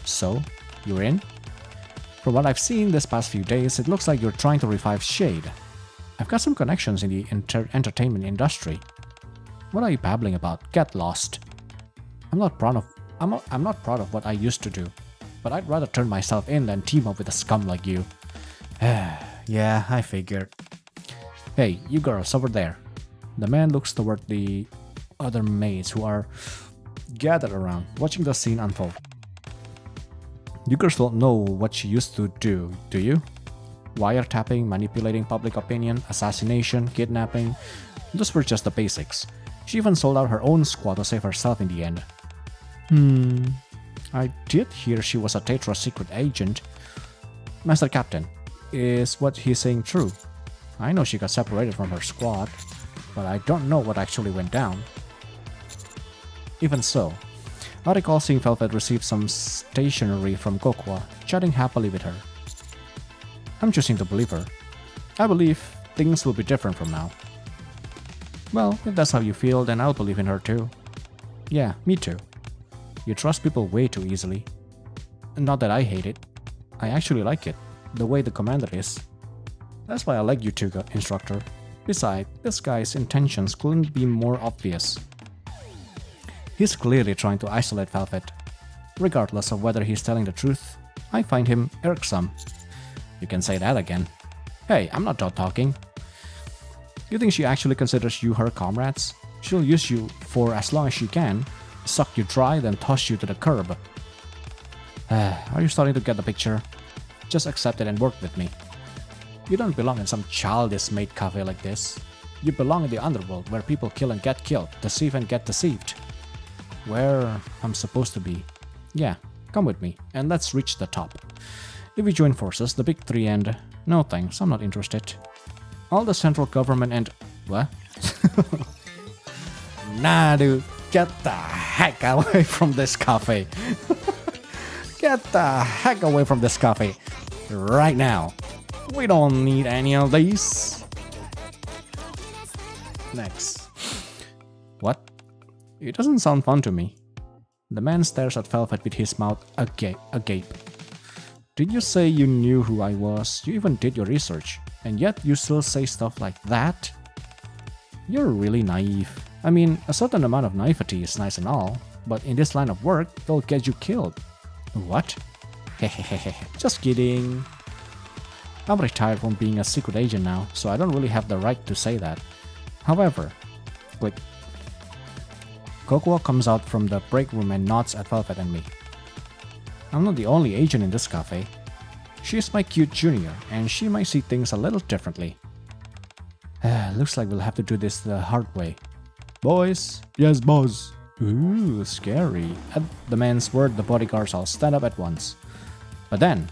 So, you're in? From what I've seen this past few days, it looks like you're trying to revive Shade. I've got some connections in the entertainment industry. What are you babbling about? Get lost. I'm not proud of what I used to do, but I'd rather turn myself in than team up with a scum like you. Yeah, I figured. Hey, you girls over there. The man looks toward the other maids who are gathered around, watching the scene unfold. You girls don't know what she used to do you? Wiretapping, manipulating public opinion, assassination, kidnapping. Those were just the basics. She even sold out her own squad to save herself in the end. I did hear she was a Tetra secret agent. Master Captain, is what he's saying true? I know she got separated from her squad, but I don't know what actually went down. Even so, I recall seeing Velvet receive some stationery from Cocoa, chatting happily with her. I'm choosing to believe her. I believe things will be different from now. Well, if that's how you feel, then I'll believe in her too. Yeah, me too. You trust people way too easily. Not that I hate it. I actually like it, the way the commander is. That's why I like you too, instructor. Besides, this guy's intentions couldn't be more obvious. He's clearly trying to isolate Velvet. Regardless of whether he's telling the truth, I find him irksome. You can say that again. Hey, I'm not done talking. You think she actually considers you her comrades? She'll use you for as long as she can, suck you dry, then toss you to the curb. Are you starting to get the picture? Just accept it and work with me. You don't belong in some childish maid cafe like this. You belong in the underworld where people kill and get killed, deceive and get deceived. Where I'm supposed to be. Yeah, come with me, and let's reach the top. If we join forces, the big three and... No thanks, I'm not interested. All the central government and... What? Nah, dude. Get the heck away from this cafe. Get the heck away from this cafe. Right now. We don't need any of these. Next. What? It doesn't sound fun to me. The man stares at Velvet with his mouth agape. Did you say you knew who I was? You even did your research. And yet you still say stuff like that? You're really naive. I mean, a certain amount of naivety is nice and all, but in this line of work, it'll get you killed. What? Hehehehe. Just kidding. I'm retired from being a secret agent now, so I don't really have the right to say that. However, click. Cocoa comes out from the break room and nods at Velvet and me. I'm not the only agent in this cafe. She's my cute junior, and she might see things a little differently. Looks like we'll have to do this the hard way. Boys? Yes, boss. Ooh, scary. At the man's word, the bodyguards all stand up at once. But then,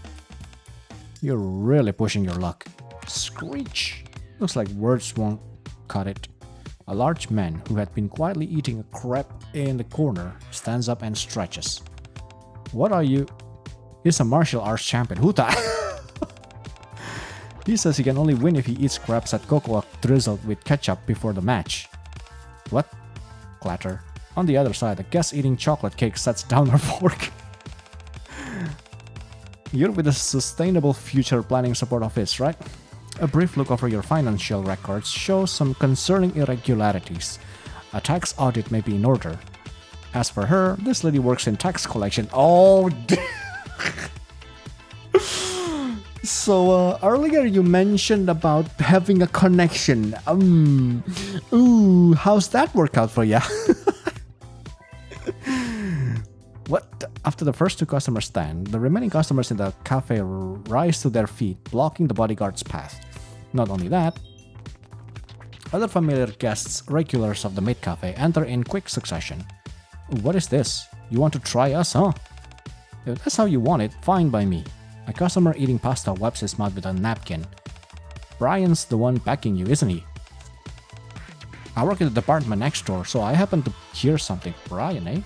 you're really pushing your luck. Screech! Looks like words won't cut it. A large man who had been quietly eating a crepe in the corner stands up and stretches. What are you? He's a martial arts champion. Who the? He says he can only win if he eats crepes that cocoa drizzled with ketchup before the match. What? Clatter. On the other side, a guest eating chocolate cake sets down her fork. You're with the Sustainable Future Planning Support Office, right? A brief look over your financial records shows some concerning irregularities. A tax audit may be in order. As for her, this lady works in tax collection. Oh, So earlier you mentioned about having a connection. Ooh, how's that work out for ya? What? After the first two customers stand, the remaining customers in the cafe rise to their feet, blocking the bodyguard's path. Not only that, other familiar guests, regulars of the maid cafe, enter in quick succession. What is this? You want to try us, huh? If that's how you want it, fine by me. A customer eating pasta wipes his mouth with a napkin. Brian's the one backing you, isn't he? I work in the department next door, so I happen to hear something. Brian, eh?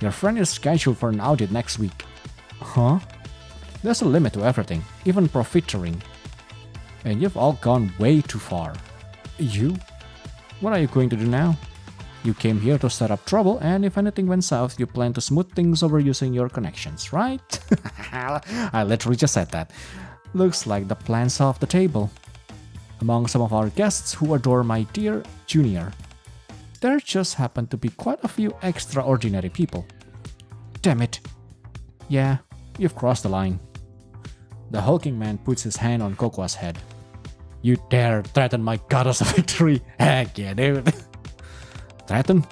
Your friend is scheduled for an audit next week. Huh? There's a limit to everything, even profiteering. And you've all gone way too far. You? What are you going to do now? You came here to set up trouble, and if anything went south, you plan to smooth things over using your connections, right? I literally just said that. Looks like the plan's off the table. Among some of our guests who adore my dear junior, there just happen to be quite a few extraordinary people. Damn it. Yeah, you've crossed the line. The hulking man puts his hand on Cocoa's head. You dare threaten my goddess of victory? Heck yeah, dude. Threaten?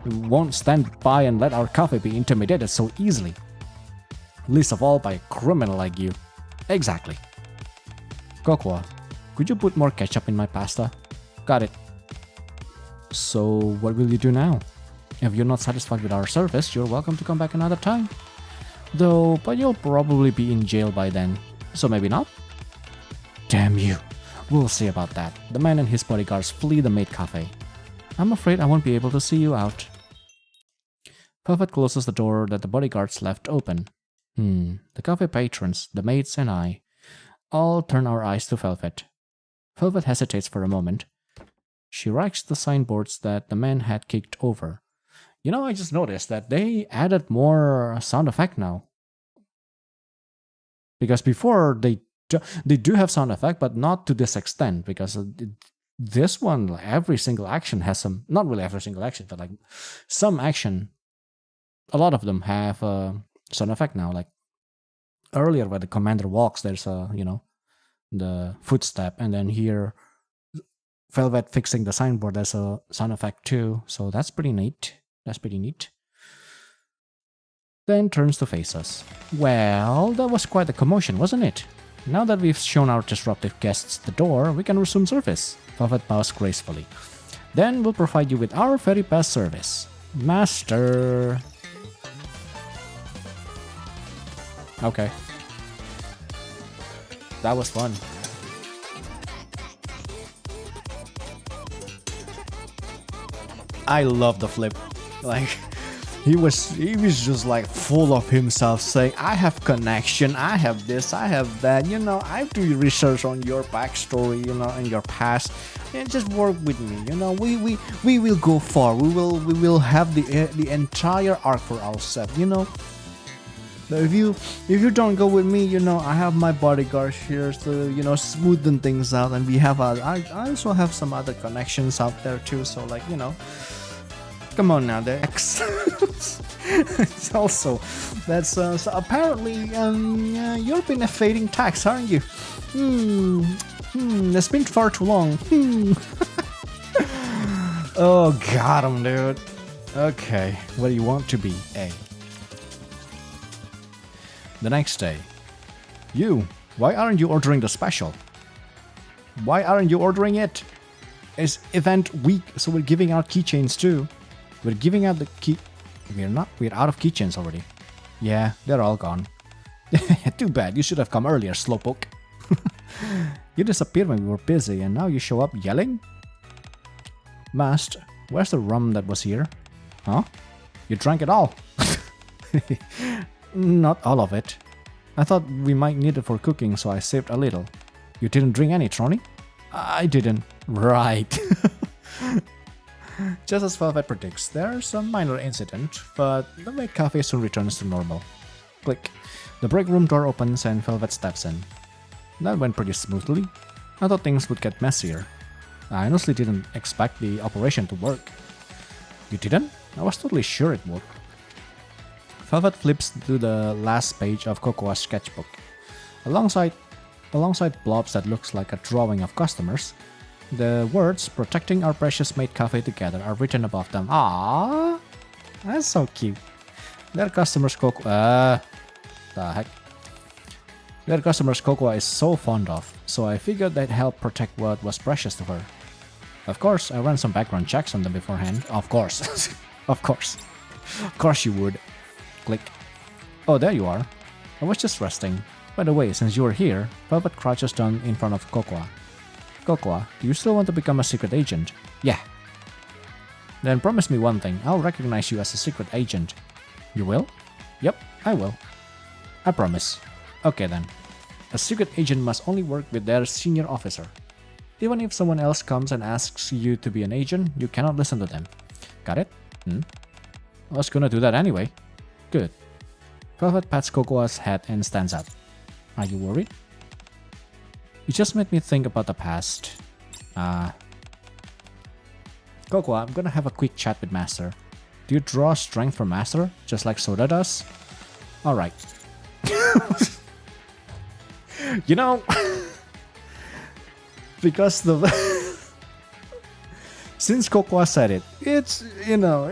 We won't stand by and let our cafe be intimidated so easily. Least of all by a criminal like you. Exactly. Cocoa, could you put more ketchup in my pasta? Got it. So what will you do now? If you're not satisfied with our service, you're welcome to come back another time. Though, but you'll probably be in jail by then. So maybe not? Damn you. We'll see about that. The man and his bodyguards flee the maid cafe. I'm afraid I won't be able to see you out. Velvet closes the door that the bodyguards left open. The cafe patrons, the maids and I, all turn our eyes to Velvet. Velvet hesitates for a moment. She rakes the signboards that the man had kicked over. You know, I just noticed that they added more sound effect now. Because before they do have sound effect, but not to this extent, because this one, every single action has some, not really every single action, but like some action, a lot of them have sound effect now. Like earlier when the commander walks, there's a, the footstep, and then here Velvet fixing the signboard, there's a sound effect too. So that's pretty neat. Then turns to face us. Well, that was quite a commotion, wasn't it? Now that we've shown our disruptive guests the door, we can resume service. Velvet bows gracefully. Then we'll provide you with our very best service. Master. Okay. That was fun. I love the flip. Like, he was just like full of himself, saying, I have connection, I have this, I have that, you know, I do research on your backstory, you know, and your past, and just work with me, you know, we will go far, we will have the entire arc for ourselves, you know. If you don't go with me, you know, I have my bodyguards here to, you know, smoothen things out, and we have I also have some other connections out there too, so like, you know, come on now, the X. It's also that's so apparently you've been evading tax, aren't you? It's been far too long. Oh, got him, dude. Okay, what do you want to be? A. The next day. You, why aren't you ordering the special? Why aren't you ordering it? It's event week, so we're giving out keychains too. We're giving out the key... We're out of keychains already. Yeah, they're all gone. Too bad, you should have come earlier, slowpoke. You disappeared when we were busy, and now you show up yelling? Mast, where's the rum that was here? Huh? You drank it all. Not all of it. I thought we might need it for cooking, so I saved a little. You didn't drink any, Trony? I didn't. Right. Just as Velvet predicts, there's a minor incident, but the maid cafe soon returns to normal. Click. The break room door opens and Velvet steps in. That went pretty smoothly. I thought things would get messier. I honestly didn't expect the operation to work. You didn't? I was totally sure it would. Velvet flips to the last page of Cocoa's sketchbook. Alongside blobs that looks like a drawing of customers, the words "protecting our precious maid cafe together" are written above them. Ah, that's so cute. Their customers Cocoa is so fond of, so I figured they'd help protect what was precious to her. Of course, I ran some background checks on them beforehand. Of course. Of course. Of course you would. Click. Oh, there you are. I was just resting. By the way, since you are here, Velvet crouches down in front of Cocoa. Cocoa, do you still want to become a secret agent? Yeah. Then promise me one thing, I'll recognize you as a secret agent. You will? Yep, I will. I promise. Okay then. A secret agent must only work with their senior officer. Even if someone else comes and asks you to be an agent, you cannot listen to them. Got it? I was gonna do that anyway. Good. Velvet pats Cocoa's head and stands up. Are you worried? You just made me think about the past. Cocoa, I'm gonna have a quick chat with Master. Do you draw strength from Master, just like Soda does? Alright. You know, because the... Since Cocoa said it, it's, you know...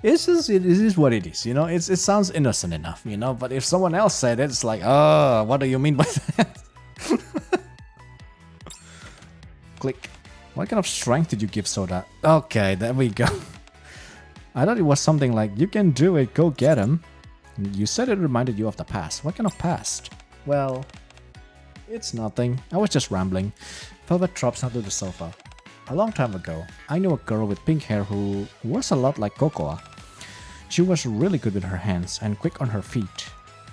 It is what it is, you know, it sounds innocent enough, you know, but if someone else said it, it's like, oh, what do you mean by that? Click. What kind of strength did you give Soda? Okay, there we go. I thought it was something like, you can do it, go get him. You said it reminded you of the past. What kind of past? Well, it's nothing. I was just rambling. Velvet drops onto the sofa. A long time ago, I knew a girl with pink hair who was a lot like Cocoa. She was really good with her hands and quick on her feet.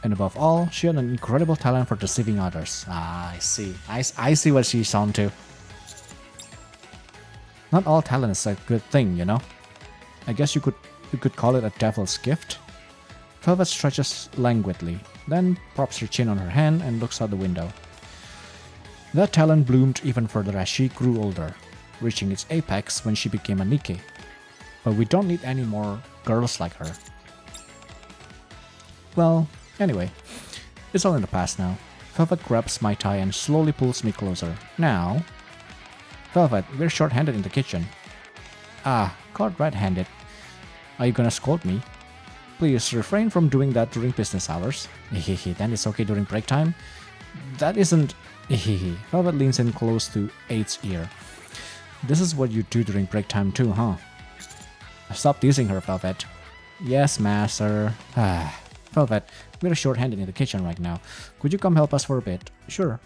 And above all, she had an incredible talent for deceiving others. Ah, I see. I see what she's on to. Not all talent is a good thing, you know? I guess you could call it a devil's gift. Velvet stretches languidly, then props her chin on her hand and looks out the window. That talent bloomed even further as she grew older, reaching its apex when she became a Nikke. But we don't need any more girls like her. Well, anyway, it's all in the past now. Velvet grabs my tie and slowly pulls me closer. Now... Velvet, we're short-handed in the kitchen. Ah, caught red-handed. Are you gonna scold me? Please refrain from doing that during business hours. Then it's okay during break time. That isn't... Velvet leans in close to 8's ear. This is what you do during break time too, huh? Stop teasing her, Velvet. Yes, master. Velvet, we're short-handed in the kitchen right now. Could you come help us for a bit? Sure.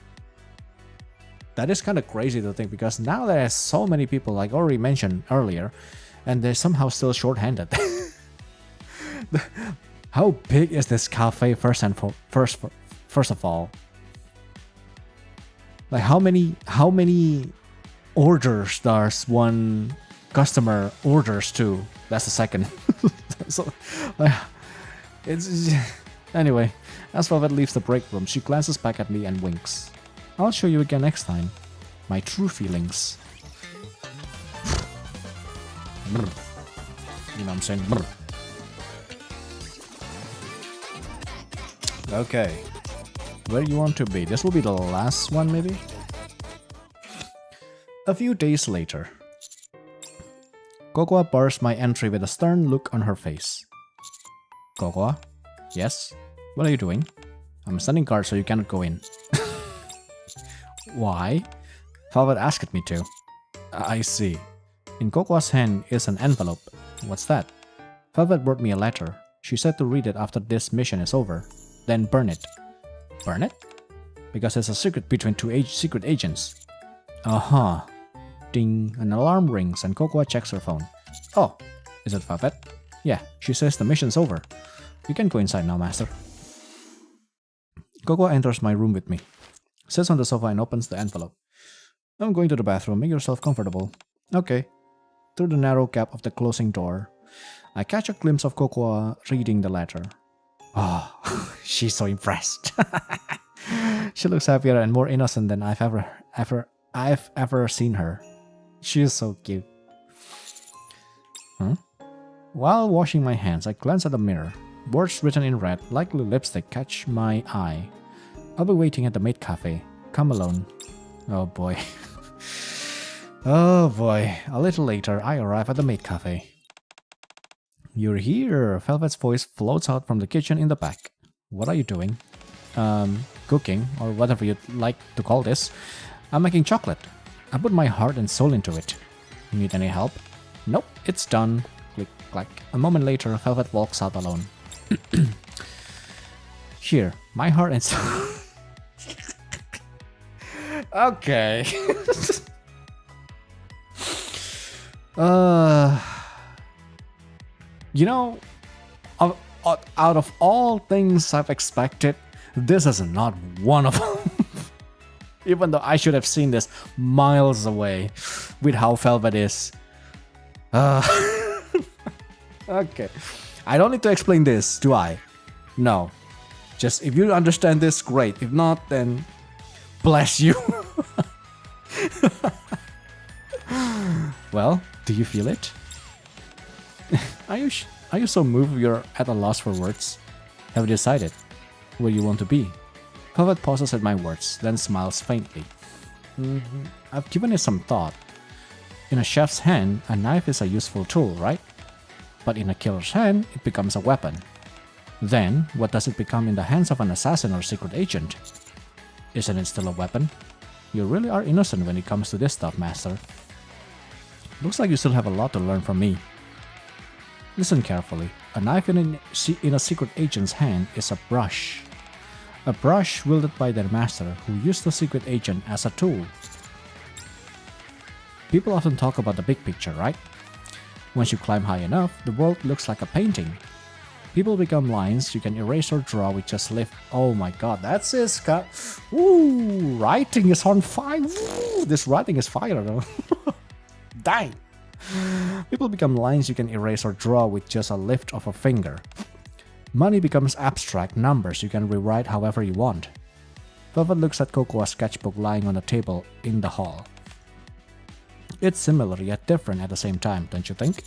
That is kind of crazy to think, because now there's so many people, like already mentioned earlier, and they're somehow still short-handed. How big is this cafe first of all? Like how many orders does one customer orders to? That's the second. So, like, it's anyway. As Velvet leaves the break room, she glances back at me and winks. I'll show you again next time. My true feelings. You know what I'm saying? Okay. Where you want to be? This will be the last one, maybe? A few days later. Cocoa bars my entry with a stern look on her face. Cocoa? Yes? What are you doing? I'm standing guard so you cannot go in. Why? Velvet asked me to. I see. In Cocoa's hand is an envelope. What's that? Velvet brought me a letter. She said to read it after this mission is over. Then burn it. Burn it? Because it's a secret between two secret agents. Uh-huh. Ding, an alarm rings and Cocoa checks her phone. Oh, is it Velvet? Yeah, she says the mission's over. You can go inside now, master. Cocoa enters my room with me, sits on the sofa and opens the envelope. I'm going to the bathroom, make yourself comfortable. Okay. Through the narrow gap of the closing door, I catch a glimpse of Cocoa reading the letter. Oh, she's so impressed. She looks happier and more innocent than I've ever seen her. She is so cute. While washing my hands, I glance at the mirror. Words written in red, likely lipstick, catch my eye. I'll be waiting at the maid cafe. Come alone. Oh boy. Oh boy. A little later, I arrive at the maid cafe. You're here. Velvet's voice floats out from the kitchen in the back. What are you doing? Cooking, or whatever you'd like to call this. I'm making chocolate. I put my heart and soul into it. Need any help? Nope, it's done. Click, clack. A moment later, Velvet walks out alone. Here, my heart and soul. Okay. You know, out of all things I've expected, this is not one of them. Even though I should have seen this miles away with how Velvet is. Okay. I don't need to explain this, do I? No. Just if you understand this, great. If not, then bless you. Well, do you feel it? Are you so moved you're at a loss for words? Have you decided where you want to be? Velvet pauses at my words, then smiles faintly. I've given it some thought. In a chef's hand, a knife is a useful tool, right? But in a killer's hand, it becomes a weapon. Then, what does it become in the hands of an assassin or secret agent? Isn't it still a weapon? You really are innocent when it comes to this stuff, master. Looks like you still have a lot to learn from me. Listen carefully. A knife in a secret agent's hand is a brush. A brush wielded by their master, who used the secret agent as a tool. People often talk about the big picture, right? Once you climb high enough, the world looks like a painting. People become lines you can erase or draw with just lift. Oh my god, that's it, Scott. Ooh, writing is on fire. Ooh, this writing is fire though. Dang. People become lines you can erase or draw with just a lift of a finger. Money becomes abstract numbers you can rewrite however you want. Velvet looks at Cocoa's sketchbook lying on the table in the hall. It's similar yet different at the same time, don't you think?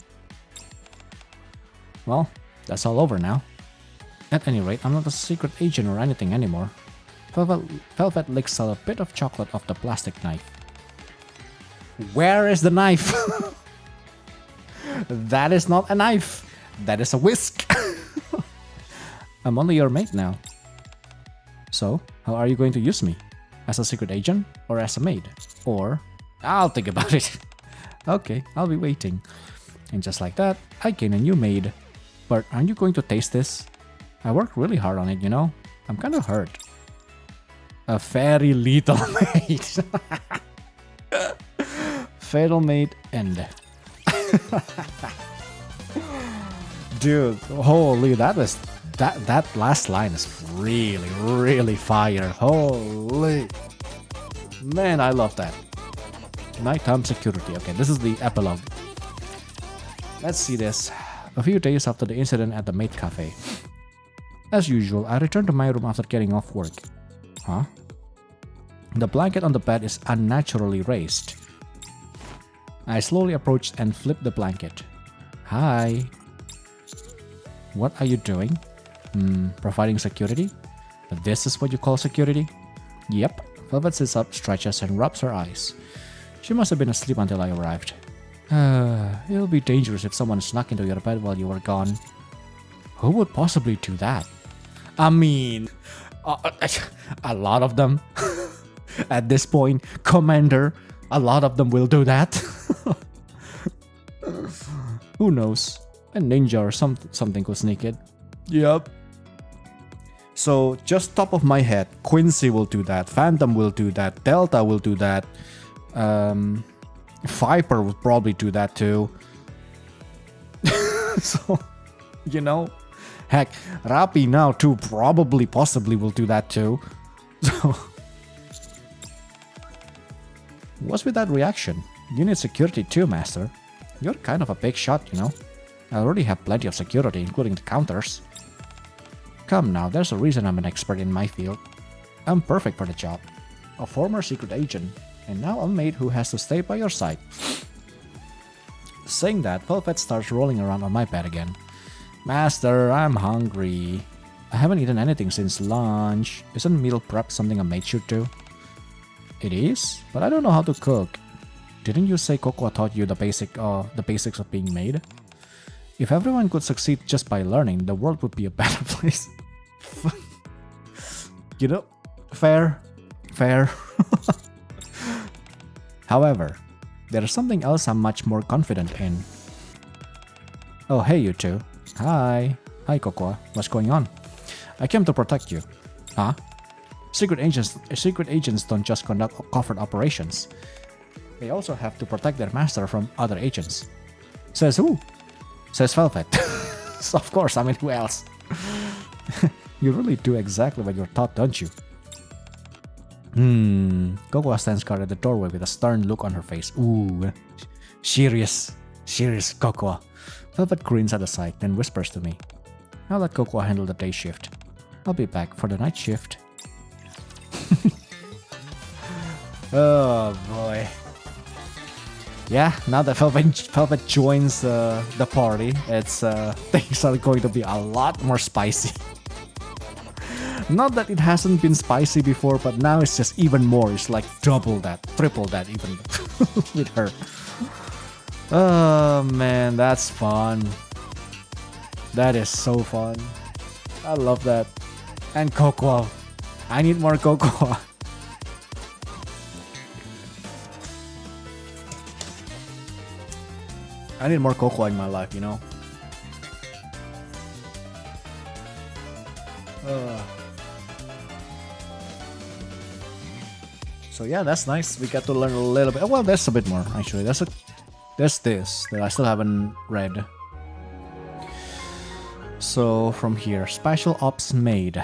Well, that's all over now. At any rate, I'm not a secret agent or anything anymore. Velvet licks a bit of chocolate off the plastic knife. Where is the knife? That is not a knife. That is a whisk. I'm only your mate now. So, how are you going to use me? As a secret agent? Or as a maid? Or... I'll think about it. Okay, I'll be waiting. And just like that, I gain a new maid. But aren't you going to taste this? I worked really hard on it, you know? I'm kinda hurt. A very little maid. Fatal Maid end. Dude, holy, that last line is really fire. Holy man, I love that. Nighttime security. Okay, this is the epilogue. Let's see this. A few days after the incident at the maid cafe. As usual, I returned to my room after getting off work. Huh? The blanket on the bed is unnaturally raised. I slowly approached and flipped the blanket. Hi. What are you doing? Providing security? This is what you call security? Yep. Velvet sits up, stretches, and rubs her eyes. She must have been asleep until I arrived. It'll be dangerous if someone snuck into your bed while you were gone. Who would possibly do that? I mean, a lot of them. At this point, Commander, a lot of them will do that. Who knows? A ninja or something could sneak it. Yep. So, just top of my head, Quincy will do that, Phantom will do that, Delta will do that, Viper would probably do that too. So, you know, heck, Rappi now too possibly will do that too. So, what's with that reaction? You need security too, Master. You're kind of a big shot, you know. I already have plenty of security, including the counters. Come now, there's a reason I'm an expert in my field. I'm perfect for the job. A former secret agent, and now a maid who has to stay by your side. Saying that, Velvet starts rolling around on my bed again. Master, I'm hungry. I haven't eaten anything since lunch. Isn't meal prep something a maid should do? It is, but I don't know how to cook. Didn't you say Cocoa taught you the basics of being maid? If everyone could succeed just by learning, the world would be a better place. You know, fair. However, there is something else I'm much more confident in. Oh, hey you two. Hi, Cocoa. What's going on? I came to protect you. Huh? Secret agents don't just conduct covert operations. They also have to protect their master from other agents. Says who? Says Velvet. Of course, I mean, who else? You really do exactly what you're taught, don't you? Cocoa stands guard at the doorway with a stern look on her face. Ooh, serious Cocoa. Velvet grins at the sight, then whispers to me. I'll let Cocoa handle the day shift. I'll be back for the night shift. Oh boy. Yeah, now that Velvet joins the party, it's things are going to be a lot more spicy. Not that it hasn't been spicy before, but now it's just even more. It's like double that, triple that even with her. Oh man, that's fun. That is so fun. I love that. And Cocoa. I need more Cocoa. I need more Cocoa in my life, you know? So yeah, that's nice. We got to learn a little bit. Well, there's a bit more, actually. There's this that I still haven't read. So, from here. Special Ops Maid.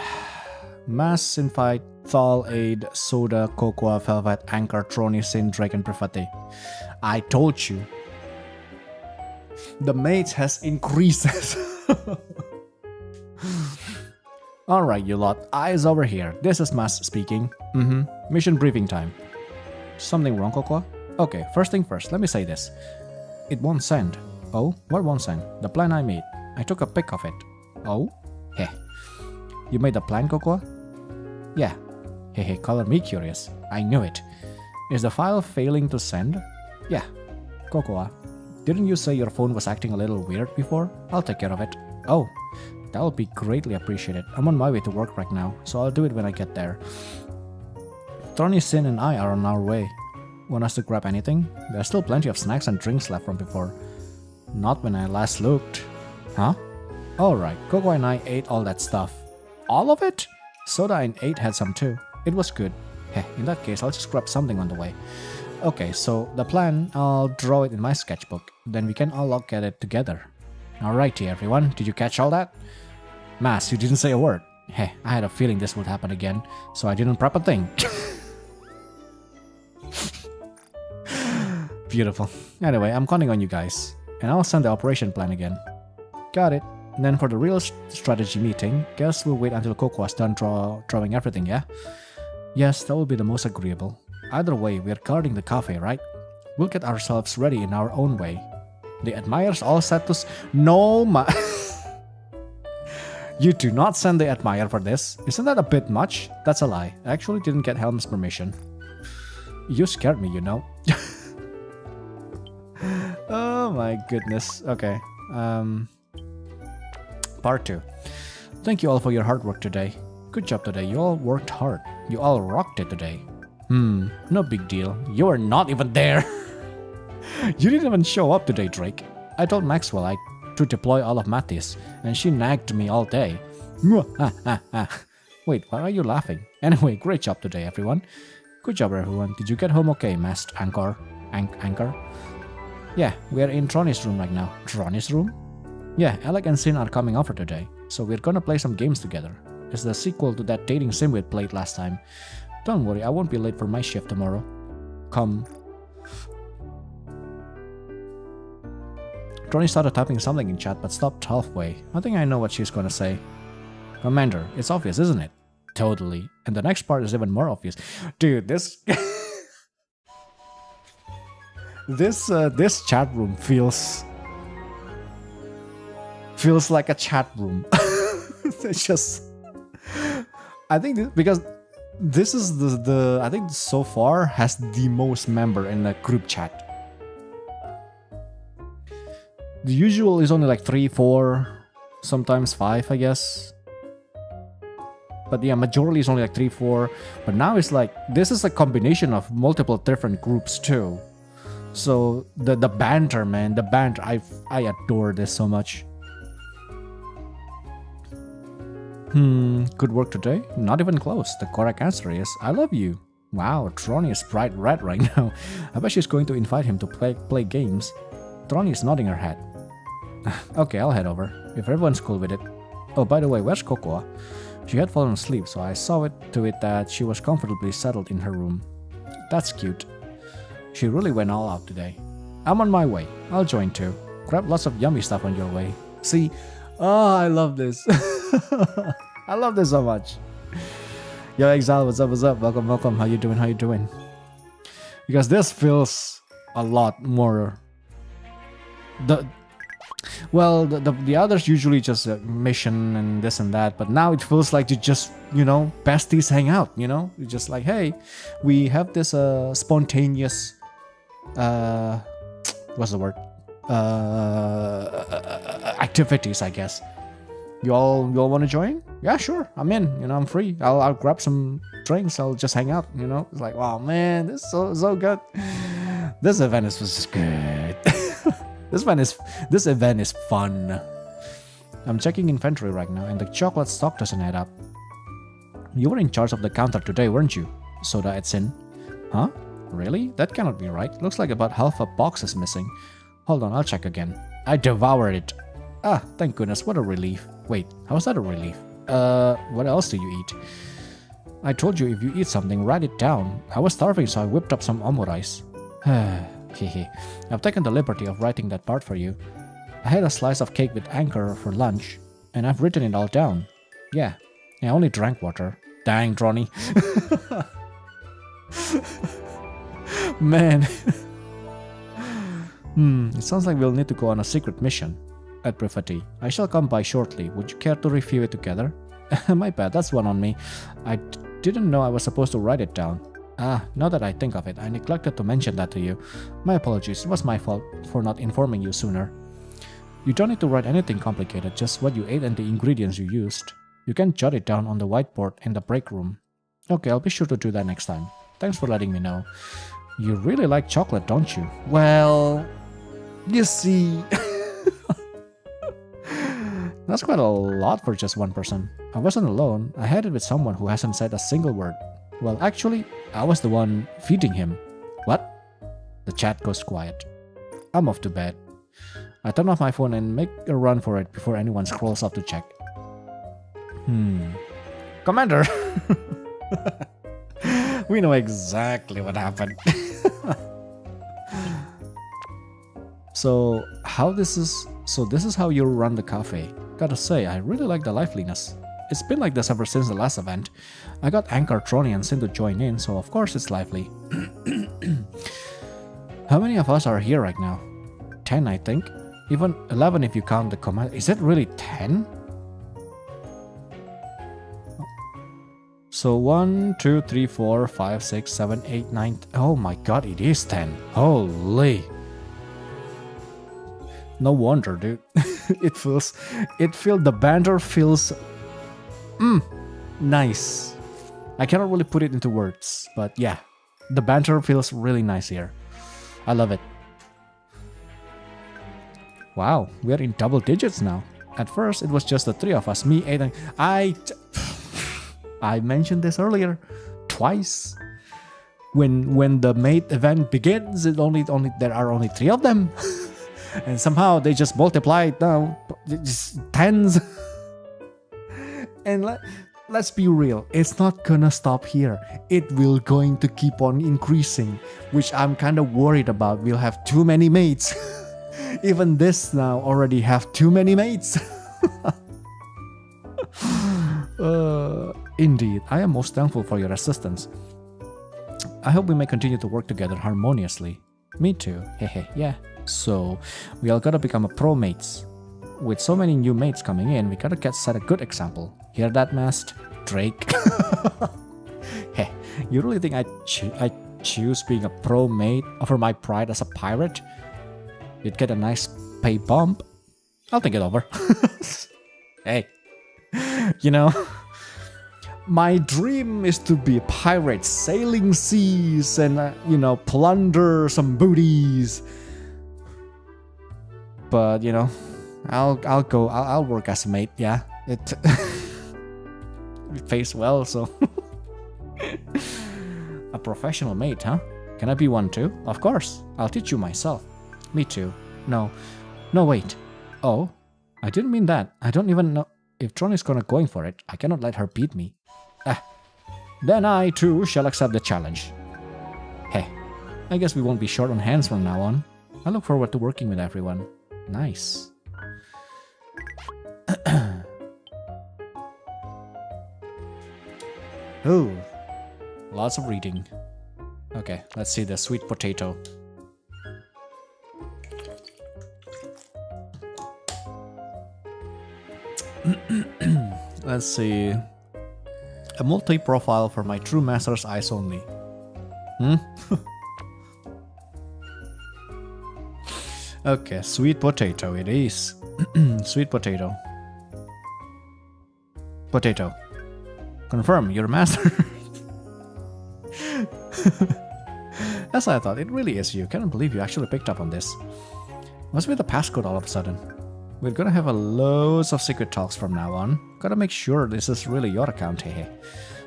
Mass Invite, Thal Aid, Soda, Cocoa, Velvet, Anchor, Trony, Sin, Dragon, Private. I told you. The mage has increased. Alright, you lot. Eyes over here. This is Mas speaking. Mission briefing time. Something wrong, Cocoa? Okay, first thing first, let me say this. It won't send. Oh, what won't send? The plan I made. I took a pic of it. Oh? Heh. You made the plan, Cocoa? Yeah. Hey, color me curious. I knew it. Is the file failing to send? Yeah. Cocoa, didn't you say your phone was acting a little weird before? I'll take care of it. Oh. That would be greatly appreciated. I'm on my way to work right now, so I'll do it when I get there. Tony, Sin, and I are on our way. Want us to grab anything? There's still plenty of snacks and drinks left from before. Not when I last looked. Huh? Alright, Coco and I ate all that stuff. All of it? Soda and 8 had some too. It was good. Heh, in that case, I'll just grab something on the way. Okay, so the plan, I'll draw it in my sketchbook. Then we can all look at it together. Alrighty, everyone. Did you catch all that? Mas, you didn't say a word. Heh, I had a feeling this would happen again, so I didn't prep a thing. Beautiful. Anyway, I'm counting on you guys. And I'll send the operation plan again. Got it. And then for the real strategy meeting, guess we'll wait until Cocoa's done drawing everything, yeah? Yes, that will be the most agreeable. Either way, we're guarding the cafe, right? We'll get ourselves ready in our own way. The admirers all set to No, You do not send the admirer for this. Isn't that a bit much? That's a lie. I actually didn't get Helm's permission. You scared me, you know. Oh my goodness. Okay. Part 2. Thank you all for your hard work today. Good job today. You all worked hard. You all rocked it today. No big deal. You were not even there. You didn't even show up today, Drake. I told Maxwell to deploy all of Mattis, and she nagged me all day. Wait, why are you laughing? Anyway, great job today, everyone. Good job, everyone. Did you get home okay, Masked Anchor? Anchor? Yeah, we are in Trony's room right now. Trony's room? Yeah, Alec and Sin are coming over today, so we're gonna play some games together. It's the sequel to that dating sim we played last time. Don't worry, I won't be late for my shift tomorrow. Come. Trony started typing something in chat but stopped halfway. I think I know what she's gonna say. Commander, it's obvious, isn't it? Totally. And the next part is even more obvious. Dude, this... this chat room feels like a chat room. It's just... I think because this is the I think so far has the most member in the group chat. The usual is only like 3, 4, sometimes 5, I guess. But yeah, majority is only like 3, 4. But now it's like this is a combination of multiple different groups too. So the banter, man, the banter, I adore this so much. Good work today? Not even close. The correct answer is I love you. Wow, Trony is bright red right now. I bet she's going to invite him to play games. Trony is nodding her head. Okay, I'll head over, if everyone's cool with it. Oh, by the way, where's Cocoa? She had fallen asleep, so I saw to it that she was comfortably settled in her room. That's cute. She really went all out today. I'm on my way. I'll join too. Grab lots of yummy stuff on your way. See? Oh, I love this. I love this so much. Yo, Exile, what's up, what's up? Welcome, welcome. How you doing, how you doing? Because this feels a lot more... The others usually just a mission and this and that, but now it feels like you just, you know, besties hang out, you know? You're just like, hey, we have this spontaneous... what's the word? Activities, I guess. You all want to join? Yeah, sure. I'm in. You know, I'm free. I'll grab some drinks. I'll just hang out. You know, it's like, wow, man, this is so good. This event is just good. This event is fun. I'm checking inventory right now, and the chocolate stock doesn't add up. You were in charge of the counter today, weren't you? Soda at Sin. Huh? Really? That cannot be right. Looks like about half a box is missing. Hold on, I'll check again. I devoured it. Ah, thank goodness, what a relief. Wait, how is that a relief? What else do you eat? I told you if you eat something, write it down. I was starving, so I whipped up some omurice. Hehe. I've taken the liberty of writing that part for you. I had a slice of cake with Anchor for lunch, and I've written it all down. Yeah, I only drank water. Dang, Trony. Man. It sounds like we'll need to go on a secret mission. I'd prefer tea. I shall come by shortly. Would you care to review it together? My bad, that's one on me. I didn't know I was supposed to write it down. Ah, now that I think of it, I neglected to mention that to you. My apologies, it was my fault for not informing you sooner. You don't need to write anything complicated, just what you ate and the ingredients you used. You can jot it down on the whiteboard in the break room. Okay, I'll be sure to do that next time. Thanks for letting me know. You really like chocolate, don't you? Well, you see... That's quite a lot for just one person. I wasn't alone. I had it with someone who hasn't said a single word. Well, actually, I was the one feeding him. What? The chat goes quiet. I'm off to bed. I turn off my phone and make a run for it before anyone scrolls up to check. Commander! We know exactly what happened. So this is how you run the cafe. Gotta say, I really like the liveliness. It's been like this ever since the last event. I got Anchor, Trony, and Sin to join in, so of course it's lively. How many of us are here right now? 10, I think. Even 11 if you count the command. Is it really 10? So 1, 2, 3, 4, 5, 6, 7, 8, 9. Oh my god, it is 10. Holy. No wonder, dude. The banter feels nice. I cannot really put it into words, but yeah, the banter feels really nice here. I love it. Wow, we are in double digits now. At first, it was just the three of us, me, Aiden. I mentioned this earlier, twice. When the maid event begins, there are only three of them. And somehow they just multiplied now, just tens. And let's be real, it's not gonna stop here. It will going to keep on increasing, which I'm kind of worried about. We'll have too many mates. Even this now already have too many mates. Indeed, I am most thankful for your assistance. I hope we may continue to work together harmoniously. Me too, hehe, yeah. So, we all gotta become a pro mates. With so many new mates coming in, we gotta set a good example. Hear that, Mast? Drake. Hey, you really think I choose being a pro mate over my pride as a pirate? You'd get a nice pay bump. I'll think it over. Hey, you know, my dream is to be a pirate sailing seas and, plunder some booties. But, I'll work as a mate, yeah. It pays well, so. A professional mate, huh? Can I be one too? Of course. I'll teach you myself. Me too. No, wait. Oh, I didn't mean that. I don't even know if Tron is going for it. I cannot let her beat me. Then I too shall accept the challenge. Hey, I guess we won't be short on hands from now on. I look forward to working with everyone. Nice. Ooh, lots of reading. Okay, let's see the sweet potato. Let's see. A multi-profile for my true master's eyes only. Okay, sweet potato it is. Sweet potato. Potato. Confirm, you're a master. As I thought, it really is you. Cannot believe you actually picked up on this. What's with the passcode all of a sudden? We're gonna have loads of secret talks from now on. Gotta make sure this is really your account, hehe.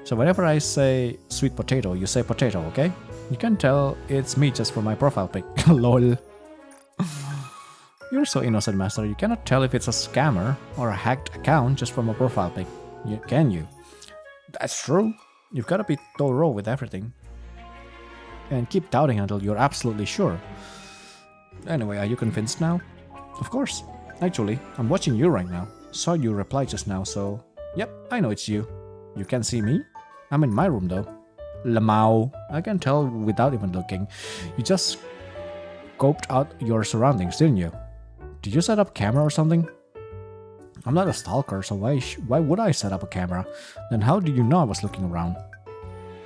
So whenever I say sweet potato, you say potato, okay? You can tell it's me just from my profile pic. Lol. You're so innocent, Master. You cannot tell if it's a scammer or a hacked account just from a profile pic. Can you? That's true. You've gotta be thorough with everything. And keep doubting until you're absolutely sure. Anyway, are you convinced now? Of course. Actually, I'm watching you right now. Saw you reply just now, so... Yep, I know it's you. You can see me? I'm in my room though. Lamau. I can tell without even looking. You just scoped out your surroundings, didn't you? Did you set up camera or something? I'm not a stalker, so why would I set up a camera? Then how do you know I was looking around?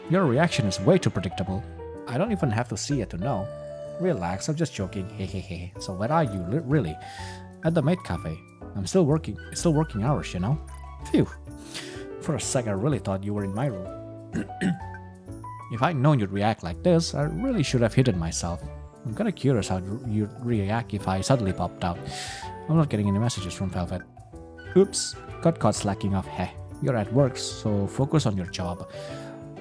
Your reaction is way too predictable. I don't even have to see it to know. Relax, I'm just joking. Hehehe. So where are you, really? At the maid cafe. I'm still working. It's still working hours, you know? Phew. For a sec, I really thought you were in my room. If I'd known you'd react like this, I really should have hidden myself. I'm kinda curious how you'd react if I suddenly popped out. I'm not getting any messages from Velvet. Oops, got caught slacking off. Heh, you're at work, so focus on your job.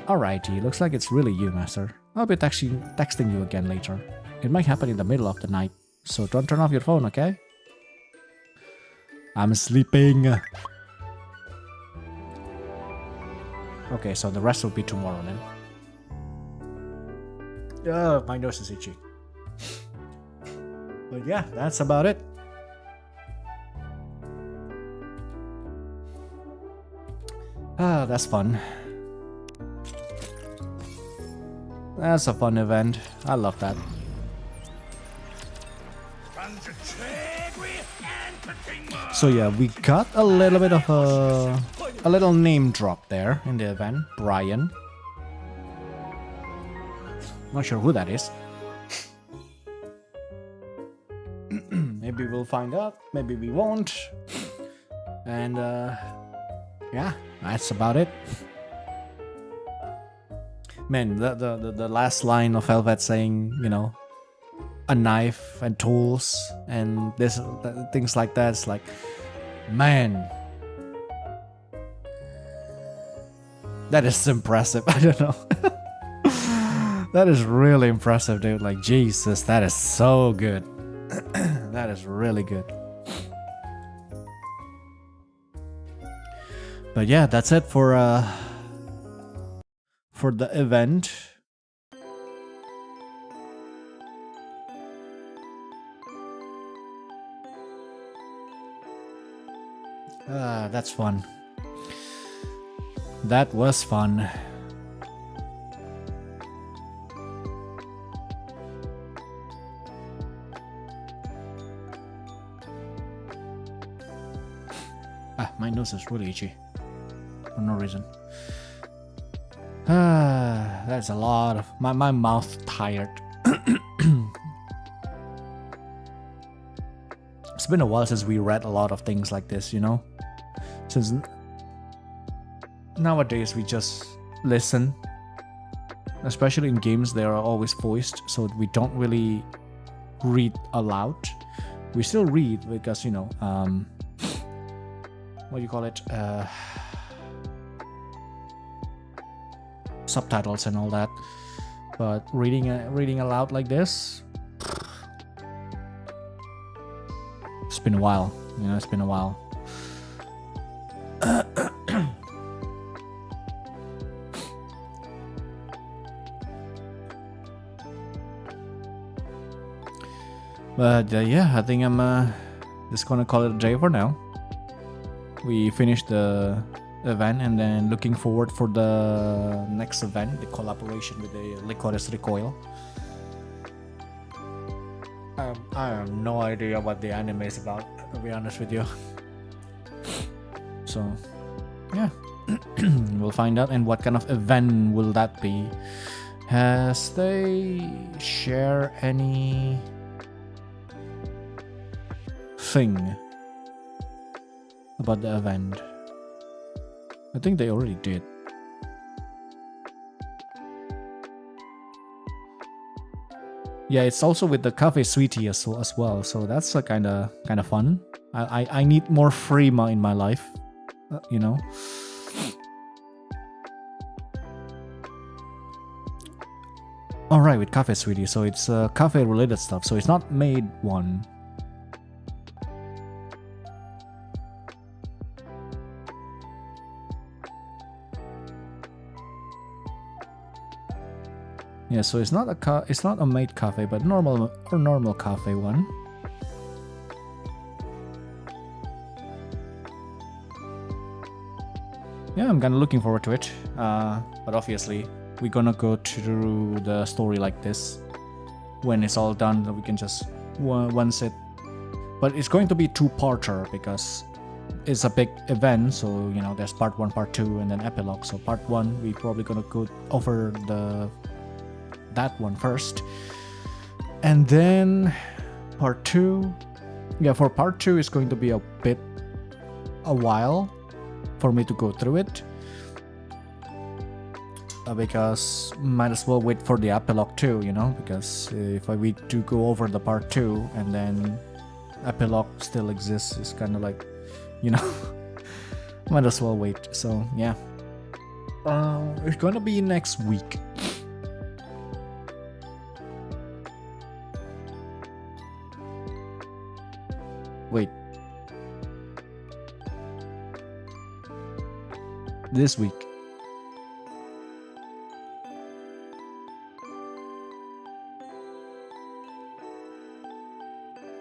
Alrighty, looks like it's really you, Master. I'll be texting you again later. It might happen in the middle of the night, so don't turn off your phone, okay? I'm sleeping. Okay, so the rest will be tomorrow then. My nose is itchy. But yeah, that's about it. That's fun. That's a fun event. I love that. So yeah, we got a little bit of a little name drop there in the event. Brian. Not sure who that is. Maybe we'll find out. Maybe we won't. And yeah, that's about it. Man, the last line of Velvet saying, you know, a knife and tools and this things like that. It's like, man, that is impressive. I don't know. That is really impressive, dude. Like, Jesus, that is so good. That is really good. But yeah, that's it for the event. That's fun. That was fun. My nose is really itchy for no reason. That's a lot of my mouth tired. It's been a while since we read a lot of things like this, you know? Since nowadays we just listen. Especially in games, they are always voiced, so we don't really read aloud. We still read because, you know, what do you call it? Subtitles and all that. But reading aloud like this, it's been a while. You know, it's been a while. But yeah, I think I'm just gonna call it a day for now. We finished the event and then looking forward for the next event, the collaboration with the Licorice Recoil. I have no idea what the anime is about, to be honest with you. So yeah, we'll find out. And what kind of event will that be? Has they share any thing about the event? I think they already did. Yeah, it's also with the cafe sweetie as well, so that's a kind of fun. I need more Frima in my life, you know. All right, with cafe sweetie, so it's cafe related stuff. So it's not maid one. Yeah, so it's not a maid cafe, but normal cafe one. Yeah, I'm kinda looking forward to it. But obviously, we're gonna go through the story like this. When it's all done, we can just one sit. But it's going to be two-parter because it's a big event. So you know, there's part 1, part 2, and then epilogue. So part 1, we're probably gonna go over that one first, and then part 2 yeah, for part 2 it's going to be a while for me to go through it. Because might as well wait for the epilogue too, you know, because if we do go over the part 2 and then epilogue still exists, it's kind of like, you know, might as well wait. So yeah, it's gonna be next week. Wait, this week.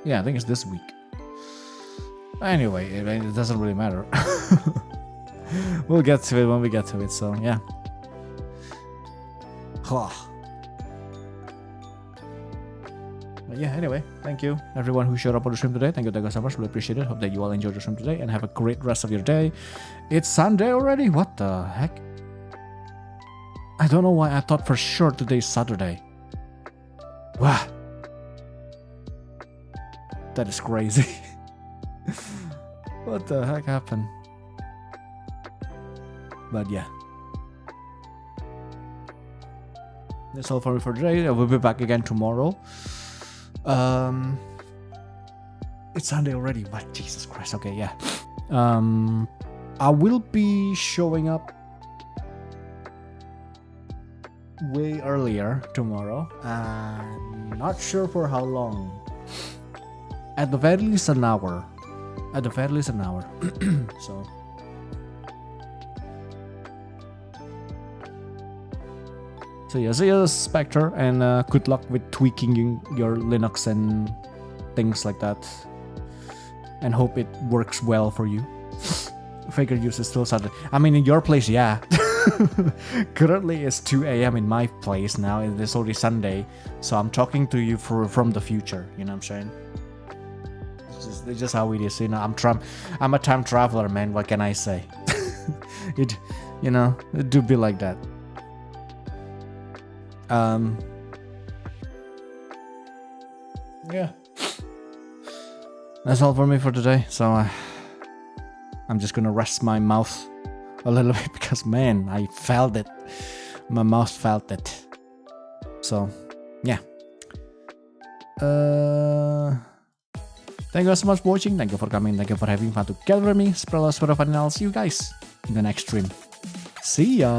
Yeah, I think it's this week. Anyway, it doesn't really matter. We'll get to it when we get to it, so yeah. But yeah, anyway, thank you everyone who showed up on the stream today. Thank you so much, really appreciate it. Hope that you all enjoyed the stream today and have a great rest of your day. It's Sunday already? What the heck? I don't know why I thought for sure today's Saturday. Wow. That is crazy. What the heck happened? But yeah. That's all for me for today. I will be back again tomorrow. It's Sunday already. What? Jesus Christ. Okay, yeah. I will be showing up way earlier tomorrow. Not sure for how long. At the very least an hour. At the very least an hour. So yeah, see you, Spectre, and good luck with tweaking your Linux and things like that. And hope it works well for you. Faker use is still Saturday. I mean, in your place, yeah. Currently it's 2 a.m. in my place now, and it's already Sunday. So I'm talking to you from the future, you know what I'm saying? It's just how it is, you know. I'm a time traveler, man. What can I say? It do be like that. Yeah. That's all for me for today. So I'm just gonna rest my mouth a little bit because, man, I felt it. My mouth felt it. So yeah. Thank you guys so much for watching. Thank you for coming. Thank you for having fun together with me. Spread love, spread fun, and I'll see you guys in the next stream. See ya.